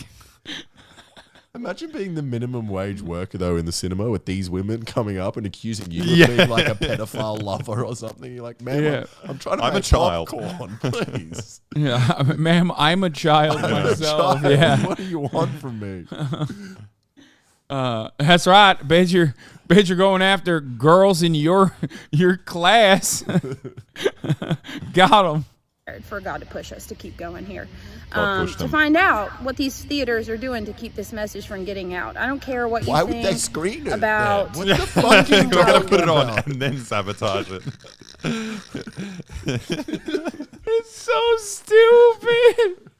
[SPEAKER 13] Imagine being the minimum wage worker, though, in the cinema with these women coming up and accusing you of being like a pedophile lover or something. You're like, man, I'm trying to make
[SPEAKER 14] a child.
[SPEAKER 13] popcorn, please.
[SPEAKER 1] Yeah, ma'am, I'm a child myself. Yeah.
[SPEAKER 13] What do you want from me?
[SPEAKER 1] That's right. Bet you're going after girls in your class. Got them.
[SPEAKER 2] for God to push us to keep going here,
[SPEAKER 13] God pushed
[SPEAKER 2] to
[SPEAKER 13] them.
[SPEAKER 2] find out what these theaters are doing to keep this message from getting out. I don't care what you
[SPEAKER 13] Why
[SPEAKER 2] think
[SPEAKER 13] would they screen it?
[SPEAKER 2] about.
[SPEAKER 13] What the fuck are you
[SPEAKER 14] We're gonna
[SPEAKER 13] talking
[SPEAKER 14] put it on
[SPEAKER 13] about?
[SPEAKER 14] and then sabotage it.
[SPEAKER 1] It's so stupid.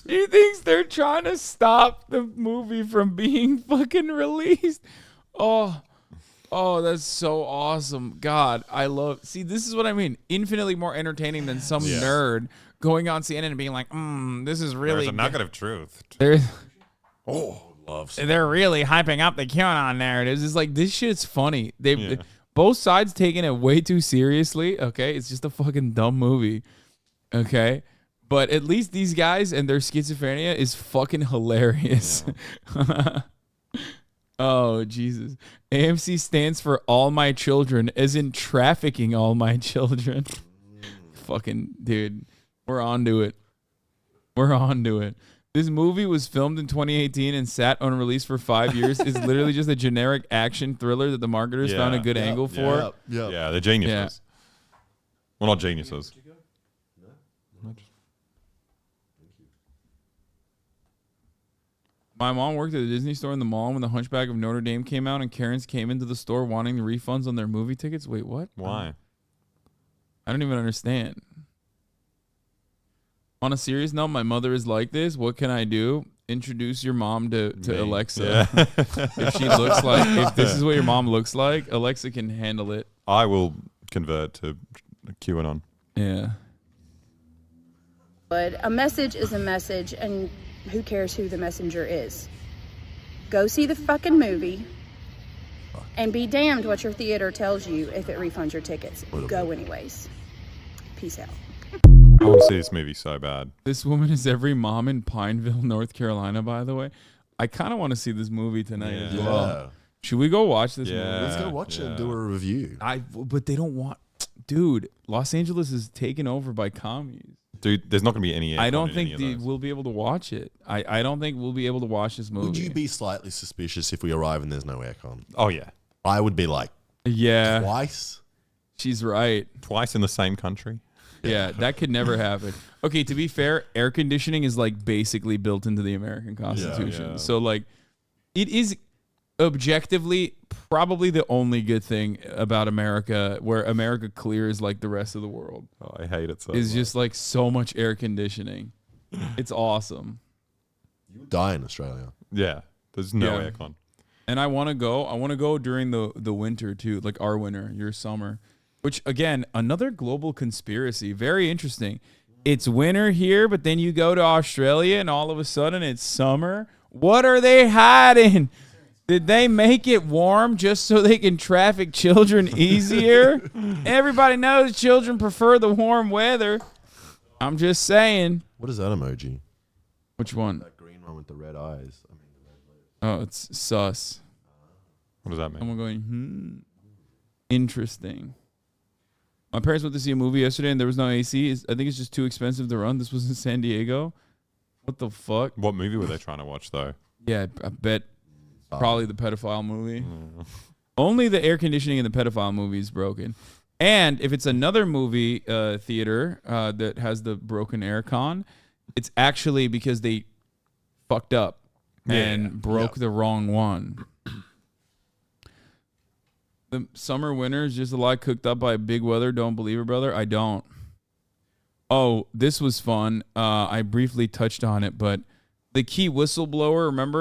[SPEAKER 1] She thinks they're trying to stop the movie from being fucking released. Oh, that's so awesome. God, I love. See, this is what I mean. Infinitely more entertaining than some nerd going on CNN and being like, this is really.
[SPEAKER 14] There's a nugget of truth.
[SPEAKER 1] They're
[SPEAKER 13] loves.
[SPEAKER 1] They're really hyping up the QAnon narratives. It's like, this shit's funny. Both sides taking it way too seriously. Okay, it's just a fucking dumb movie. Okay. But at least these guys and their schizophrenia is fucking hilarious. Yeah. Oh, Jesus. AMC stands for all my children, as in trafficking all my children. Fucking, dude. We're on to it. We're on to it. This movie was filmed in 2018 and sat unreleased for 5 years. It's literally just a generic action thriller that the marketers found a good angle for.
[SPEAKER 14] Yeah, they're geniuses. Well, not geniuses.
[SPEAKER 1] My mom worked at a Disney store in the mall when The Hunchback of Notre Dame came out, and Karens came into the store wanting the refunds on their movie tickets. Wait, what?
[SPEAKER 14] Why?
[SPEAKER 1] I don't even understand. On a serious note, my mother is like this. What can I do? Introduce your mom to Alexa.
[SPEAKER 14] Yeah.
[SPEAKER 1] If she looks like, if this is what your mom looks like, Alexa can handle it.
[SPEAKER 14] I will convert to QAnon.
[SPEAKER 1] Yeah.
[SPEAKER 2] But a message is a message, and who cares who the messenger is? Go see the fucking movie, and be damned what your theater tells you if it refunds your tickets. Go anyways. Peace out.
[SPEAKER 14] I want to see this movie so bad.
[SPEAKER 1] This woman is every mom in Pineville, North Carolina, by the way. I kind of want to see this movie tonight as well. Should we go watch this movie?
[SPEAKER 13] Let's go watch it and do a review.
[SPEAKER 1] But they don't want... Dude, Los Angeles is taken over by commies.
[SPEAKER 14] Dude, there's not going to be any.
[SPEAKER 1] I don't think we'll be able to watch it. I don't think we'll be able to watch this movie.
[SPEAKER 13] Would you be slightly suspicious if we arrive and there's no aircon?
[SPEAKER 14] Oh, yeah.
[SPEAKER 13] I would be like,
[SPEAKER 1] yeah.
[SPEAKER 13] Twice?
[SPEAKER 1] She's right.
[SPEAKER 14] Twice in the same country?
[SPEAKER 1] Yeah, that could never happen. Okay, to be fair, air conditioning is like basically built into the American Constitution.
[SPEAKER 14] Yeah.
[SPEAKER 1] So like, it is objectively probably the only good thing about America, where America clears like the rest of the world.
[SPEAKER 14] Oh, I hate it so
[SPEAKER 1] Is
[SPEAKER 14] much.
[SPEAKER 1] just like so much air conditioning. It's awesome.
[SPEAKER 13] You would die in Australia.
[SPEAKER 14] Yeah, there's no aircon.
[SPEAKER 1] And I want to go. I want to go during the winter too, like our winter, your summer. Which again, another global conspiracy. Very interesting. It's winter here, but then you go to Australia and all of a sudden it's summer. What are they hiding? Did they make it warm just so they can traffic children easier? Everybody knows children prefer the warm weather. I'm just saying.
[SPEAKER 13] What is that emoji?
[SPEAKER 1] Which one?
[SPEAKER 13] That green one with the red eyes.
[SPEAKER 1] Oh, it's sus.
[SPEAKER 14] What does that mean?
[SPEAKER 1] I'm going, interesting. My parents went to see a movie yesterday and there was no AC. I think it's just too expensive to run. This was in San Diego. What the fuck?
[SPEAKER 14] What movie were they trying to watch, though?
[SPEAKER 1] Yeah, I bet probably the pedophile movie. Only the air conditioning in the pedophile movie is broken. And if it's another movie theater that has the broken aircon, it's actually because they fucked up and broke the wrong one. The summer winter is just a lie cooked up by big weather. Don't believe it, brother. I don't. Oh, this was fun. I briefly touched on it, but the key whistleblower, remember?